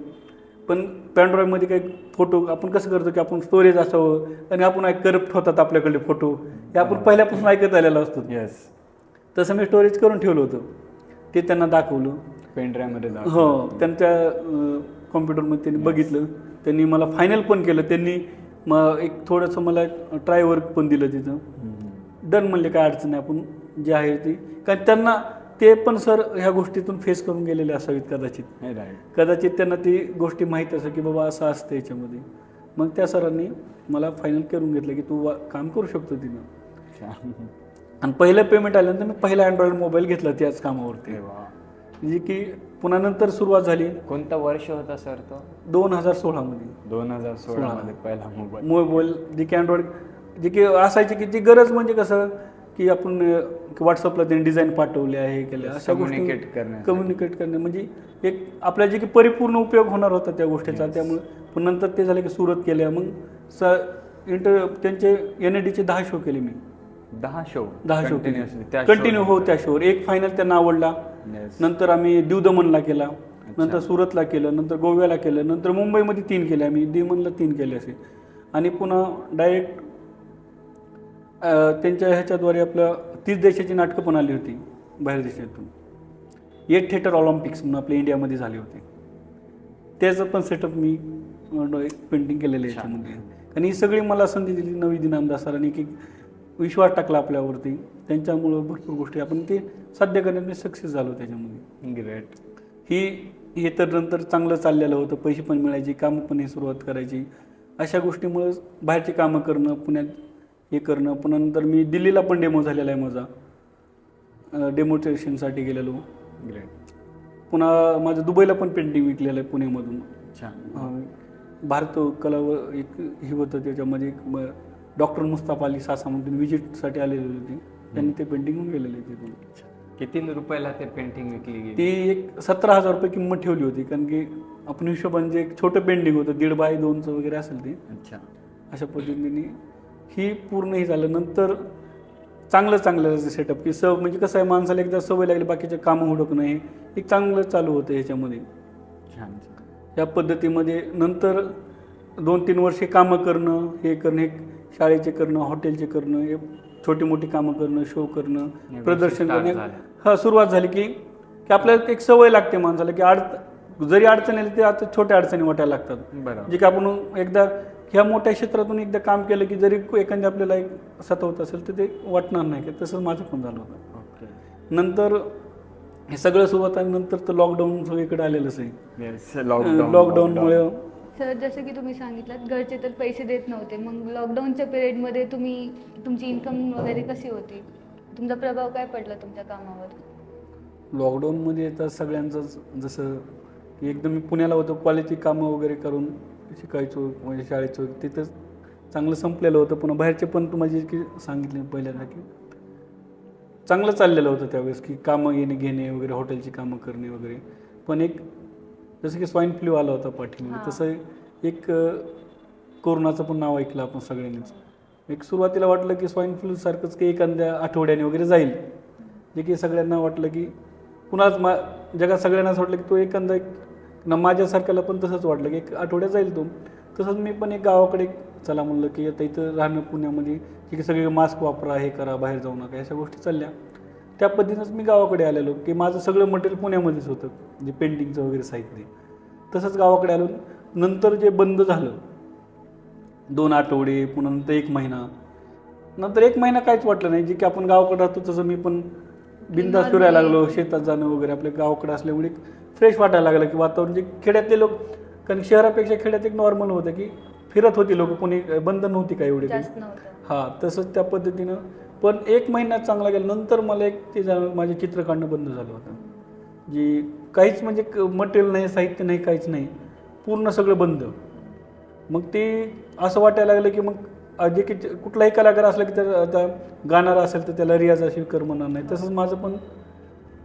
पण पॅनड्रॉईडमध्ये काही फोटो आपण कसं करतो की आपण स्टोरेज असावं, आणि आपण करप्ट होतात आपल्याकडे फोटो, हे आपण पहिल्यापासून ऐकत आलेलं असतो. तसं मी स्टोरेज करून ठेवलं होतं. ते त्यांना दाखवलं पेनड्राईव्हमध्ये. हो, त्यांच्या कॉम्प्युटरमध्ये त्यांनी बघितलं. त्यांनी मला फायनल पण केलं. त्यांनी मग एक थोडंसं मला ट्राय वर्क पण दिलं तिथं. डन म्हणले, काय अडचण नाही, आपण जे आहे ती. कारण त्यांना ते पण सर ह्या गोष्टीतून फेस करून गेलेले असावेत कदाचित त्यांना ती गोष्टी माहीत असेल की बाबा असं असतं याच्यामध्ये. मग त्या सरांनी मला फायनल करून घेतलं की तू काम करू शकतो तिथं. आणि पहिलं पेमेंट आल्यानंतर मी पहिला अँड्रॉइड मोबाईल घेतला त्याच कामावरती. जे की पुन्हा नंतर सुरुवात झाली. कोणतं वर्ष होता सर तो? 2016 मध्ये. 2016 मध्ये पहिला मोबाईल जे की अँड्रॉइड, जे की असायची की ती गरज म्हणजे कसं की आपण व्हॉट्सअपला त्यांनी डिझाईन पाठवले आहे, केले, अशा गोष्टी कम्युनिकेट करणे, म्हणजे एक आपल्या जे की परिपूर्ण उपयोग होणार होता त्या गोष्टीचा. त्यामुळे पण नंतर ते झालं की सुरुवात केल्या. मग त्यांचे NLDचे 10 शो केले मी. 10 शो कंटिन्यू. हो, त्या शोवर एक फायनल त्यांना आवडला. नंतर आम्ही दीव दमनला केला, नंतर सुरतला केलं, नंतर गोव्याला केलं, नंतर मुंबईमध्ये 3 केले आम्ही, दमनला 3 केले असे. आणि पुन्हा डायरेक्ट त्यांच्या ह्याच्याद्वारे आपलं 30 देशाची नाटकं पण आली होती बाहेर देशातून. 8 थिएटर ऑलिम्पिक्स म्हणून आपल्या इंडियामध्ये झाले होते. त्याचं पण सेटअप मी पेंटिंग केलेलं आहे याच्यामध्ये. आणि ही सगळी मला संधी दिली नवी इनामदार सरांनी, की विश्वास टाकला आपल्यावरती. त्यांच्यामुळं भरपूर गोष्टी आपण ते साध्य करण्यात मी सक्सेस झालो त्याच्यामध्ये. ग्रेट. हे तर नंतर चांगलं चाललेलं होतं, पैसे पण मिळायचे, कामं पण हे सुरुवात करायची. अशा गोष्टीमुळं बाहेरची कामं करणं, पुण्यात हे करणं. पुन्हा नंतर मी दिल्लीला पण डेमो झालेला आहे माझा. डेमॉन्स्ट्रेशनसाठी गेलेलो. ग्रेट. पुन्हा माझं दुबईला पण पेंटिंग विकलेलं आहे पुण्यामधून. छान. भारत कला एक हे होतं, त्याच्यामध्ये एक डॉक्टर मुस्ताफा अली सासा म्हणून विजिटसाठी आलेले होते, त्यांनी ते पेंटिंग घेऊन गेलेले तिथून. किती रुपयाला ते पेंटिंग विकली गेली? ती एक 17,000 रुपये किंमत ठेवली होती, कारण की आपण हिशोबाने जे एक छोटं पेंटिंग होतं 1.5 बाय 2 वगैरे असेल ते. अच्छा. अशा पद्धतीने ही पूर्ण हे झालं. नंतर चांगलं सेटअप की म्हणजे कसं आहे, माणसाला एकदा सवय लागली बाकीचे कामं हुडकणं, हे एक चांगलं चालू होतं ह्याच्यामध्ये. छान. या पद्धतीमध्ये नंतर 2-3 वर्षे कामं करणं, हे शाळेचे करणं, हॉटेलचे करणं, हे छोटी मोठी कामं करणं, शो करणं, प्रदर्शन करणं सुरुवात झाली की आपल्याला एक सवय लागते माणसाला की जरी अडचण आली ते आता छोट्या अडचणी वाटायला लागतात. बरोबर. जे की आपण एकदा ह्या मोठ्या क्षेत्रातून एकदा काम केलं की जरी एखाद्या आपल्याला एक सतावत असेल तर ते वाटणार नाही. की तसंच माझं पण झालं होतं. ओके. नंतर हे सगळं सुरुवात आहे, नंतर तर लॉकडाऊन सगळीकडे आलेलंच आहे. लॉकडाऊन. लॉकडाऊनमुळे सर जसं की तुम्ही सांगितलं घरचे तर पैसे देत नव्हते, मग लॉकडाऊनच्या पिरियडमध्ये तुमची इन्कम वगैरे कशी होती, तुमचा प्रभाव काय पडला तुमच्या कामावर? लॉकडाऊनमध्ये तर सगळ्यांचंच, जसं एकदम मी पुण्याला होतो, कॉलेजची कामं वगैरे करून शिकायचो, म्हणजे शाळेचं तिथंच चांगलं संपलेलं होतं. पुन्हा बाहेरचे पण तुम्हाला जे की सांगितले पहिल्यांदा की चांगलं चाललेलं होतं त्यावेळेस, की कामं येणे घेणे वगैरे, हॉटेलची कामं करणे वगैरे. पण एक जसं की स्वाईन फ्लू आला होता पाठीमध्ये, तसं एक कोरोनाचं पण नाव ऐकलं आपण सगळ्यांनीच. एक सुरुवातीला वाटलं की स्वाईन फ्लू सारखंच की एखाद्या आठवड्याने वगैरे जाईल, जे की सगळ्यांना वाटलं की कुणाच जगात सगळ्यांनाच वाटलं की तो एखादा माझ्यासारख्याला पण तसंच वाटलं की एक आठवड्यात जाईल तो. तसंच मी पण एक गावाकडे चला म्हणलं की आता इथं राहणं पुण्यामध्ये, की सगळे मास्क वापरा, हे करा, बाहेर जाऊ नका, अशा गोष्टी चालल्या. त्या पद्धतीनंच मी गावाकडे आलेलो, की माझं सगळं मटेरियल पुण्यामध्येच होतं, जे पेंटिंगचं वगैरे साहित्य. तसंच गावाकडे आलो. नंतर जे बंद झालं 2 आठवडे, पुन्हा नंतर 1 महिना, नंतर 1 महिना काहीच वाटलं नाही. जे की आपण गावाकडे राहतो तसं मी पण बिंदास फिरायला लागलो, शेतात जाणं वगैरे, आपल्या गावाकडे असल्यामुळे फ्रेश वाटायला लागलं की वातावरण. जे खेड्यातले लोक, कारण शहरापेक्षा खेड्यात एक नॉर्मल होतं की फिरत होती लोक, कोणी बंद नव्हती काय एवढी. हां, तसंच त्या पद्धतीनं. पण 1 महिना चांगला गेला. नंतर मला एक ते माझे चित्र काढणं बंद झालं होतं, जी काहीच म्हणजे मटेरियल नाही, साहित्य नाही, काहीच नाही, पूर्ण सगळं बंद. मग ते असं वाटायला लागलं की मग जे की कुठलाही कलाकार असला की त्याला आता गाणारा असेल तर त्याला रियाज स्वीकार म्हणणार नाही. तसंच माझं पण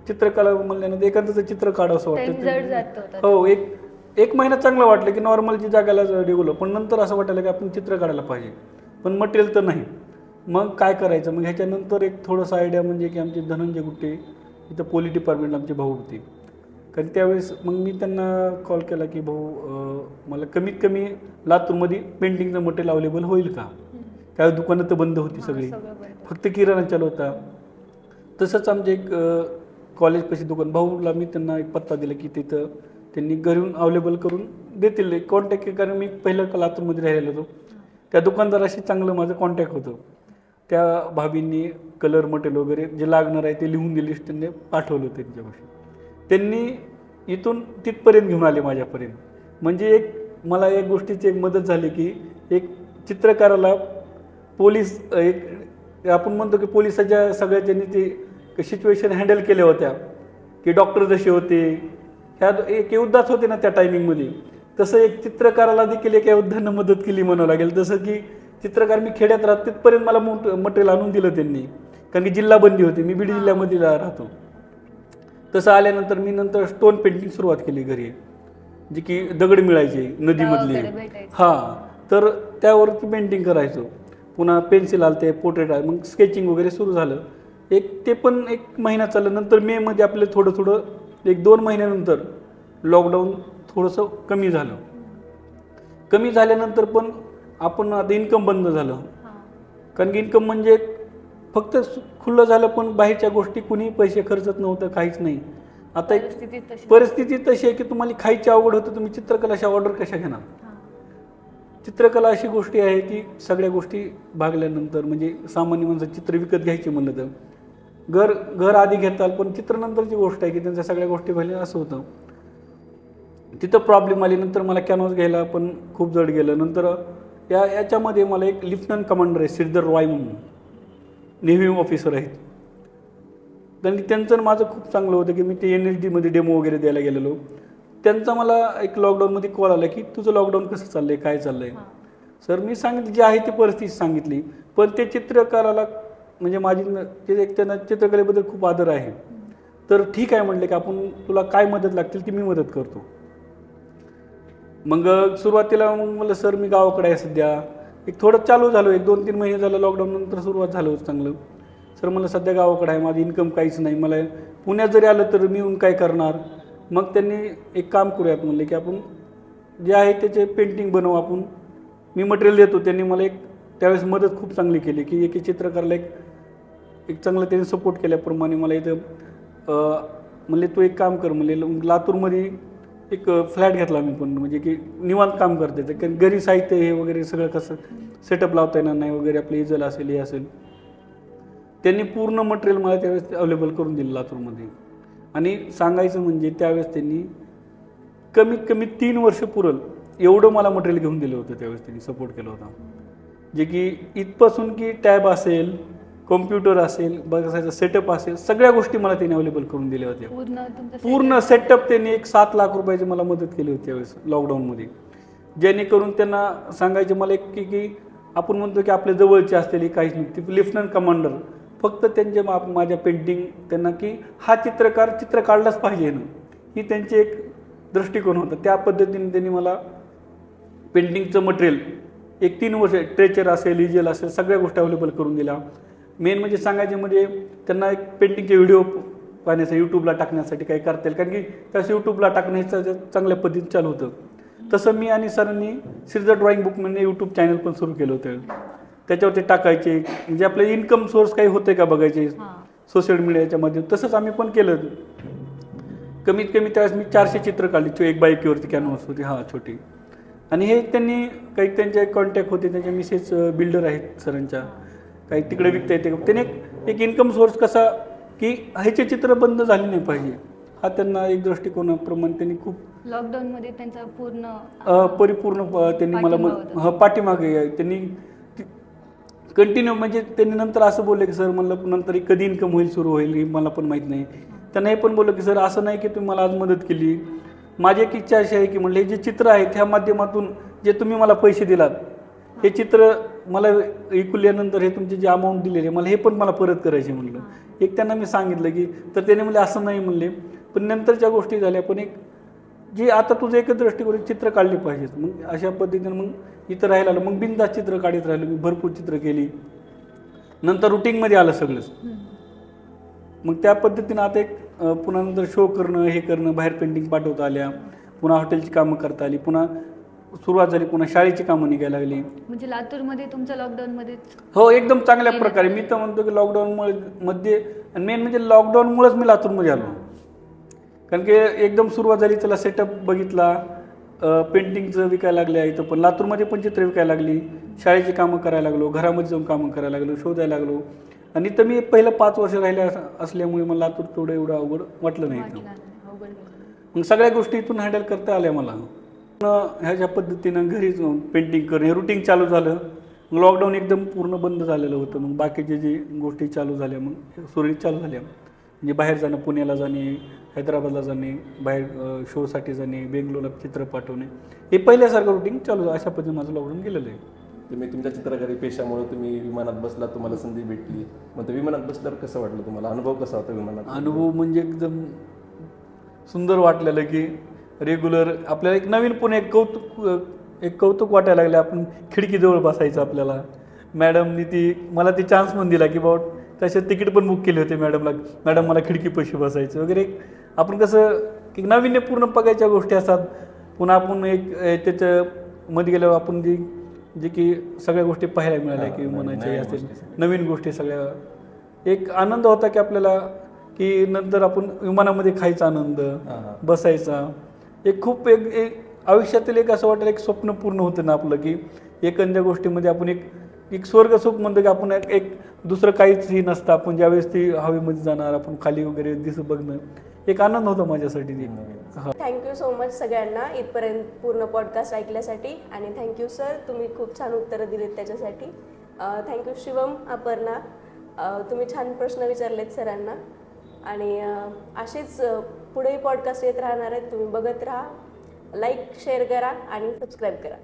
चित्रकला म्हणल्यानंतर एखादं चित्र काढावं वाटतं. हो, एक महिना चांगलं वाटलं की नॉर्मल जी जागाला डेवलं. पण नंतर असं वाटायला की आपण चित्र काढायला पाहिजे, पण मटेरियल तर नाही. मग काय करायचं? मग ह्याच्यानंतर एक थोडंसं आयडिया म्हणजे की आमचे धनंजय गुट्टे इथं पोलीस डिपार्टमेंट आमचे भाऊ होते, कारण त्यावेळेस मग मी त्यांना कॉल केला की भाऊ मला कमीत कमी लातूरमध्ये पेंटिंगचं मटेरियल अवेलेबल होईल का? त्यावेळेस दुकानं तर बंद होती सगळी, फक्त किराणा चालू होता. तसंच आमचे एक कॉलेजपाशी दुकान, भाऊला मी त्यांना एक पत्ता दिला की तिथं त्यांनी घरून अवेलेबल करून देतील, कॉन्टॅक्ट. कारण मी पहिलं लातूरमध्ये राहिलेलो होतो, त्या दुकानदाराशी चांगलं माझं कॉन्टॅक्ट होतं. त्या भाभींनी कलर मटेरियल वगैरे जे लागणार आहे ते लिहून दिली, त्यांनी पाठवलं त्यांच्यापाशी. त्यांनी इथून तिथपर्यंत घेऊन आले माझ्यापर्यंत. म्हणजे एक मला एक गोष्टीची एक मदत झाली की एक चित्रकाराला पोलीस, एक आपण म्हणतो की पोलिसाच्या सगळ्या त्यांनी ते सिच्युएशन हँडल केल्या होत्या, की डॉक्टर जसे होते, ह्या एक योद्धाच होते ना त्या टायमिंगमध्ये, तसं एक चित्रकाराला देखील एक योद्धानं मदत केली म्हणावं लागेल. जसं की चित्रकार मी खेड्यात राहतो तिथपर्यंत मला मटेरियल आणून दिलं त्यांनी, कारण की जिल्हाबंदी होती, मी बीड जिल्ह्यामध्ये राहतो. तसं आल्यानंतर मी नंतर स्टोन पेंटिंग सुरुवात केली घरी, जी की दगड मिळायचे नदीमधले, हां, तर त्यावरती पेंटिंग करायचो. पुन्हा पेन्सिल आलते, पोर्ट्रेट आले, मग स्केचिंग वगैरे सुरू झालं. ते पण 1 महिना चाललं. नंतर मेमध्ये आपलं थोडं 1-2 महिन्यानंतर लॉकडाऊन थोडंसं कमी झालं. कमी झाल्यानंतर पण आपण आता इन्कम बंद झालं, कारण की इन्कम म्हणजे फक्त खुल्लं झालं, पण बाहेरच्या गोष्टी कुणी पैसे खर्चत नव्हतं, काहीच नाही. आता परिस्थिती तशी आहे की तुम्हाला खायची आवड होतं, तुम्ही चित्रकलाशी ऑर्डर कशा घेणार? चित्रकला अशी गोष्टी आहे की सगळ्या गोष्टी भागल्यानंतर, म्हणजे सामान्य माणसं चित्र विकत घ्यायची म्हणलं तर घर आधी घेताल, पण चित्र नंतरची गोष्ट आहे की त्यांच्या सगळ्या गोष्टी भागल्या, असं होतं. तिथं प्रॉब्लेम आली. नंतर मला कॅनव्हास घ्यायला पण खूप जड गेलं. नंतर याच्यामध्ये मला एक लेफ्टनंट कमांडर आहे श्रीधर रॉय म्हणून, नेव्ही ऑफिसर आहेत, कारण त्यांचं आणि माझं खूप चांगलं होतं की मी ते NSDमध्ये डेमो वगैरे द्यायला गेलेलो. त्यांचा मला एक लॉकडाऊनमध्ये कॉल आला की तुझं लॉकडाऊन कसं चाललं आहे, काय चाललं आहे. सर मी सांगितलं जी आहे ती परिस्थिती सांगितली. पण ते चित्रकाराला म्हणजे माझी एक त्यांना चित्रकलेबद्दल खूप आदर आहे. तर ठीक आहे म्हटले की आपण तुला काय मदत लागतील ती मी मदत करतो. मग सुरुवातीला मग मला सर मी गावाकडे आहे सध्या, एक थोडं चालू झालं, 1-2-3 महिने झालं लॉकडाऊन नंतर सुरुवात झालं होतं चांगलं. सर मला सध्या गावाकडे आहे, माझं इन्कम काहीच नाही, मला पुण्यात जरी आलं तर मी येऊन काय करणार. मग त्यांनी एक काम करूयात म्हणले की आपण जे आहे त्याचे पेंटिंग बनवू आपण, मी मटेरियल देतो. त्यांनी मला एक त्यावेळेस मदत खूप चांगली केली की एक चित्रकाराला एक चांगलं त्यांनी सपोर्ट केल्याप्रमाणे मला इथं म्हणले तू एक काम कर म्हणले, लातूरमध्ये एक फ्लॅट घेतला मी पण, म्हणजे की निवांत काम करते तर कारण घरी साहित्य हे वगैरे सगळं कसं सेटअप लावता येणार नाही वगैरे, आपलं इजल असेल हे असेल. त्यांनी पूर्ण मटेरियल मला त्यावेळेस अवेलेबल करून दिलं लातूरमध्ये. आणि सांगायचं म्हणजे त्यावेळेस त्यांनी कमीत कमी 3 वर्ष पुरल एवढं मला मटेरियल घेऊन दिलं होतं. त्यावेळेस त्यांनी सपोर्ट केला होता, जे की इथपासून की टॅब असेल, कॉम्प्युटर असेल, बघायचं सेटअप असेल, सगळ्या गोष्टी मला त्यांनी अवेलेबल करून दिल्या होत्या. पूर्ण सेटअप त्यांनी एक 7 लाख रुपयाची मला मदत केली होती त्यावेळेस लॉकडाऊनमध्ये. जेणेकरून त्यांना सांगायचे मला की आपण म्हणतो की आपल्या जवळचे असलेली काहीच नाही, ती लेफ्टनंट कमांडर फक्त त्यांचे माझ्या पेंटिंग त्यांना की हा चित्रकार चित्र काढलाच पाहिजे ना, ही त्यांची एक दृष्टिकोन होता. त्या पद्धतीने त्यांनी मला पेंटिंगचं मटेरियल एक 3 वर्ष ट्रेचर असेल, इजल असेल, सगळ्या गोष्टी अवेलेबल करून दिल्या. मेन म्हणजे सांगायचे म्हणजे त्यांना एक पेंटिंगचे व्हिडिओ पाहण्याचं यूट्यूबला टाकण्यासाठी काही करता येईल, कारण की त्याचं यूट्यूबला टाकण्याचं चांगल्या पद्धतीने चालू होतं. तसं मी आणि सरांनी श्रीधर ड्रॉइंग बुक म्हणजे यूट्यूब चॅनल पण सुरू केलं होतं. त्याच्यावरती टाकायचे, म्हणजे आपलं इन्कम सोर्स काही होते का बघायचे सोशल मीडियाच्या माध्यमातून. तसंच आम्ही पण केलं. कमीत कमी त्यावेळेस मी 400 चित्र काढली, 1x1वरती कॅनव्हास होती छोटी. आणि हे त्यांनी काही त्यांचे कॉन्टॅक्ट होते, त्यांच्या मिसेस बिल्डर आहेत सरांच्या, काही तिकडे विकता येते. त्याने एक इन्कम सोर्स कसा की ह्याचे चित्र बंद झाले नाही पाहिजे, हा त्यांना एक दृष्टिकोनाप्रमाणे त्यांनी खूप लॉकडाऊनमध्ये त्यांचा परिपूर्ण त्यांनी मला पाठीमागे त्यांनी कंटिन्यू, म्हणजे त्यांनी नंतर असं बोलले की सर म्हणलं नंतर कधी इन्कम होईल, सुरू होईल हे मला पण माहीत नाही. त्यांना हे पण बोललं की सर असं नाही की तुम्ही मला आज मदत केली, माझी एक इच्छा अशी आहे की म्हणलं हे जे चित्र आहेत ह्या माध्यमातून जे तुम्ही मला पैसे दिलात, हे चित्र मला ऐकल्यानंतर हे तुमचे जे अमाऊंट दिलेले मला हे पण मला परत करायचे म्हणलं. एक त्यांना मी सांगितलं की, तर त्याने म्हणले असं नाही म्हणले, पण नंतरच्या गोष्टी झाल्या. पण एक जी आता तुझं एक दृष्टिकोन चित्र काढली पाहिजेत. मग अशा पद्धतीने मग इथं राहायला आलं, मग बिनधास्त चित्र काढत राहिलो मी, भरपूर चित्र केली. नंतर रुटीनमध्ये आलं सगळंच. मग त्या पद्धतीनं आता एक पुन्हा नंतर शो करणं, हे करणं, बाहेर पेंटिंग पाठवता आल्या, पुन्हा हॉटेलची कामं करता आली, पुन्हा सुरुवात झाली, पुन्हा शाळेची कामं निघायला लागली. म्हणजे लातूरमध्ये तुमच्या लॉकडाऊनमध्ये हो एकदम चांगल्या प्रकारे. मी तर म्हणतो की लॉकडाऊनमुळे मध्ये, आणि मेन म्हणजे लॉकडाऊनमुळेच मी लातूरमध्ये आलो. कारण की एकदम सुरुवात झाली, त्याला सेटअप बघितला, पेंटिंगचं विकायला लागले इथं, पण लातूरमध्ये पण चित्र विकायला लागली, शाळेची कामं करायला लागलो, घरामध्ये जाऊन कामं करायला लागलो, शोधायला लागलो. आणि तर मी पहिलं 5 वर्ष राहिले असल्यामुळे मला लातूर तेवढं एवढं अवघड वाटलं नाही. मग सगळ्या गोष्टी इथून हँडल करता आल्या मला. ह्याच्या पद्धतीनं घरी पेंटिंग करणे रुटीन चालू झालं. मग लॉकडाऊन एकदम पूर्ण बंद झालेलं होतं. मग बाकीचे जे गोष्टी चालू झाल्या, मग सुरळीत चालू झाल्या. म्हणजे बाहेर जाणं, पुण्याला जाणे, हैदराबादला जाणे, बाहेर शोसाठी जाणे, बेंगलोरला चित्र पाठवणे, हे पहिल्यासारखं रुटीन चालू झालं. अशा पद्धतीने माझं लॉकडाऊन गेलेलं आहे. तुम्ही तुमच्या चित्रकारी पेशामुळे तुम्ही विमानात बसला, तुम्हाला संधी भेटली. मग ते विमानात बसल्यावर कसं वाटलं तुम्हाला? अनुभव कसा होता विमानात? अनुभव म्हणजे एकदम सुंदर वाटलेलं की रेग्युलर आपल्याला एक नवीन पुणे एक कौतुक वाटायला लागलं. आपण खिडकीजवळ बसायचं, आपल्याला मॅडमनी मला ती चान्स पण दिला की बाबा तसे तिकीट पण बुक केले होते मॅडमला, मॅडम मला खिडकीपाशी बसायचं वगैरे. आपण कसं की नाविन्यपूर्ण बघायच्या गोष्टी असतात. पुन्हा आपण एक त्याच्यामध्ये गेल्यावर आपण जे की सगळ्या गोष्टी पाहायला मिळाल्या की म्हणायच्या असेल, नवीन गोष्टी सगळ्या. एक आनंद होता की आपल्याला की नंतर आपण विमानामध्ये खायचा आनंद, बसायचा, एक खूप एक आयुष्यातील एक असं वाटेल एक स्वप्न पूर्ण होतं ना आपलं, की एखाद्या गोष्टीमध्ये आपण एक स्वर्गसुख म्हणतो की आपण एक दुसरं काहीचही नसतं. आपण ज्यावेळेस ती हवेमध्ये जाणार, आपण खाली वगैरे बघणं, एक आनंद होता माझ्यासाठी ती. थँक्यू सो मच सगळ्यांना इथपर्यंत पूर्ण पॉडकास्ट ऐकल्यासाठी. आणि थँक्यू सर, तुम्ही खूप छान उत्तरं दिलीत त्याच्यासाठी. थँक्यू शिवम, अपर्णा, तुम्ही छान प्रश्न विचारलेत सरांना. आणि असेच पुढेही पॉडकास्ट येत राहणार आहेत. तुम्ही बघत राहा, लाईक शेअर करा आणि सबस्क्राईब करा.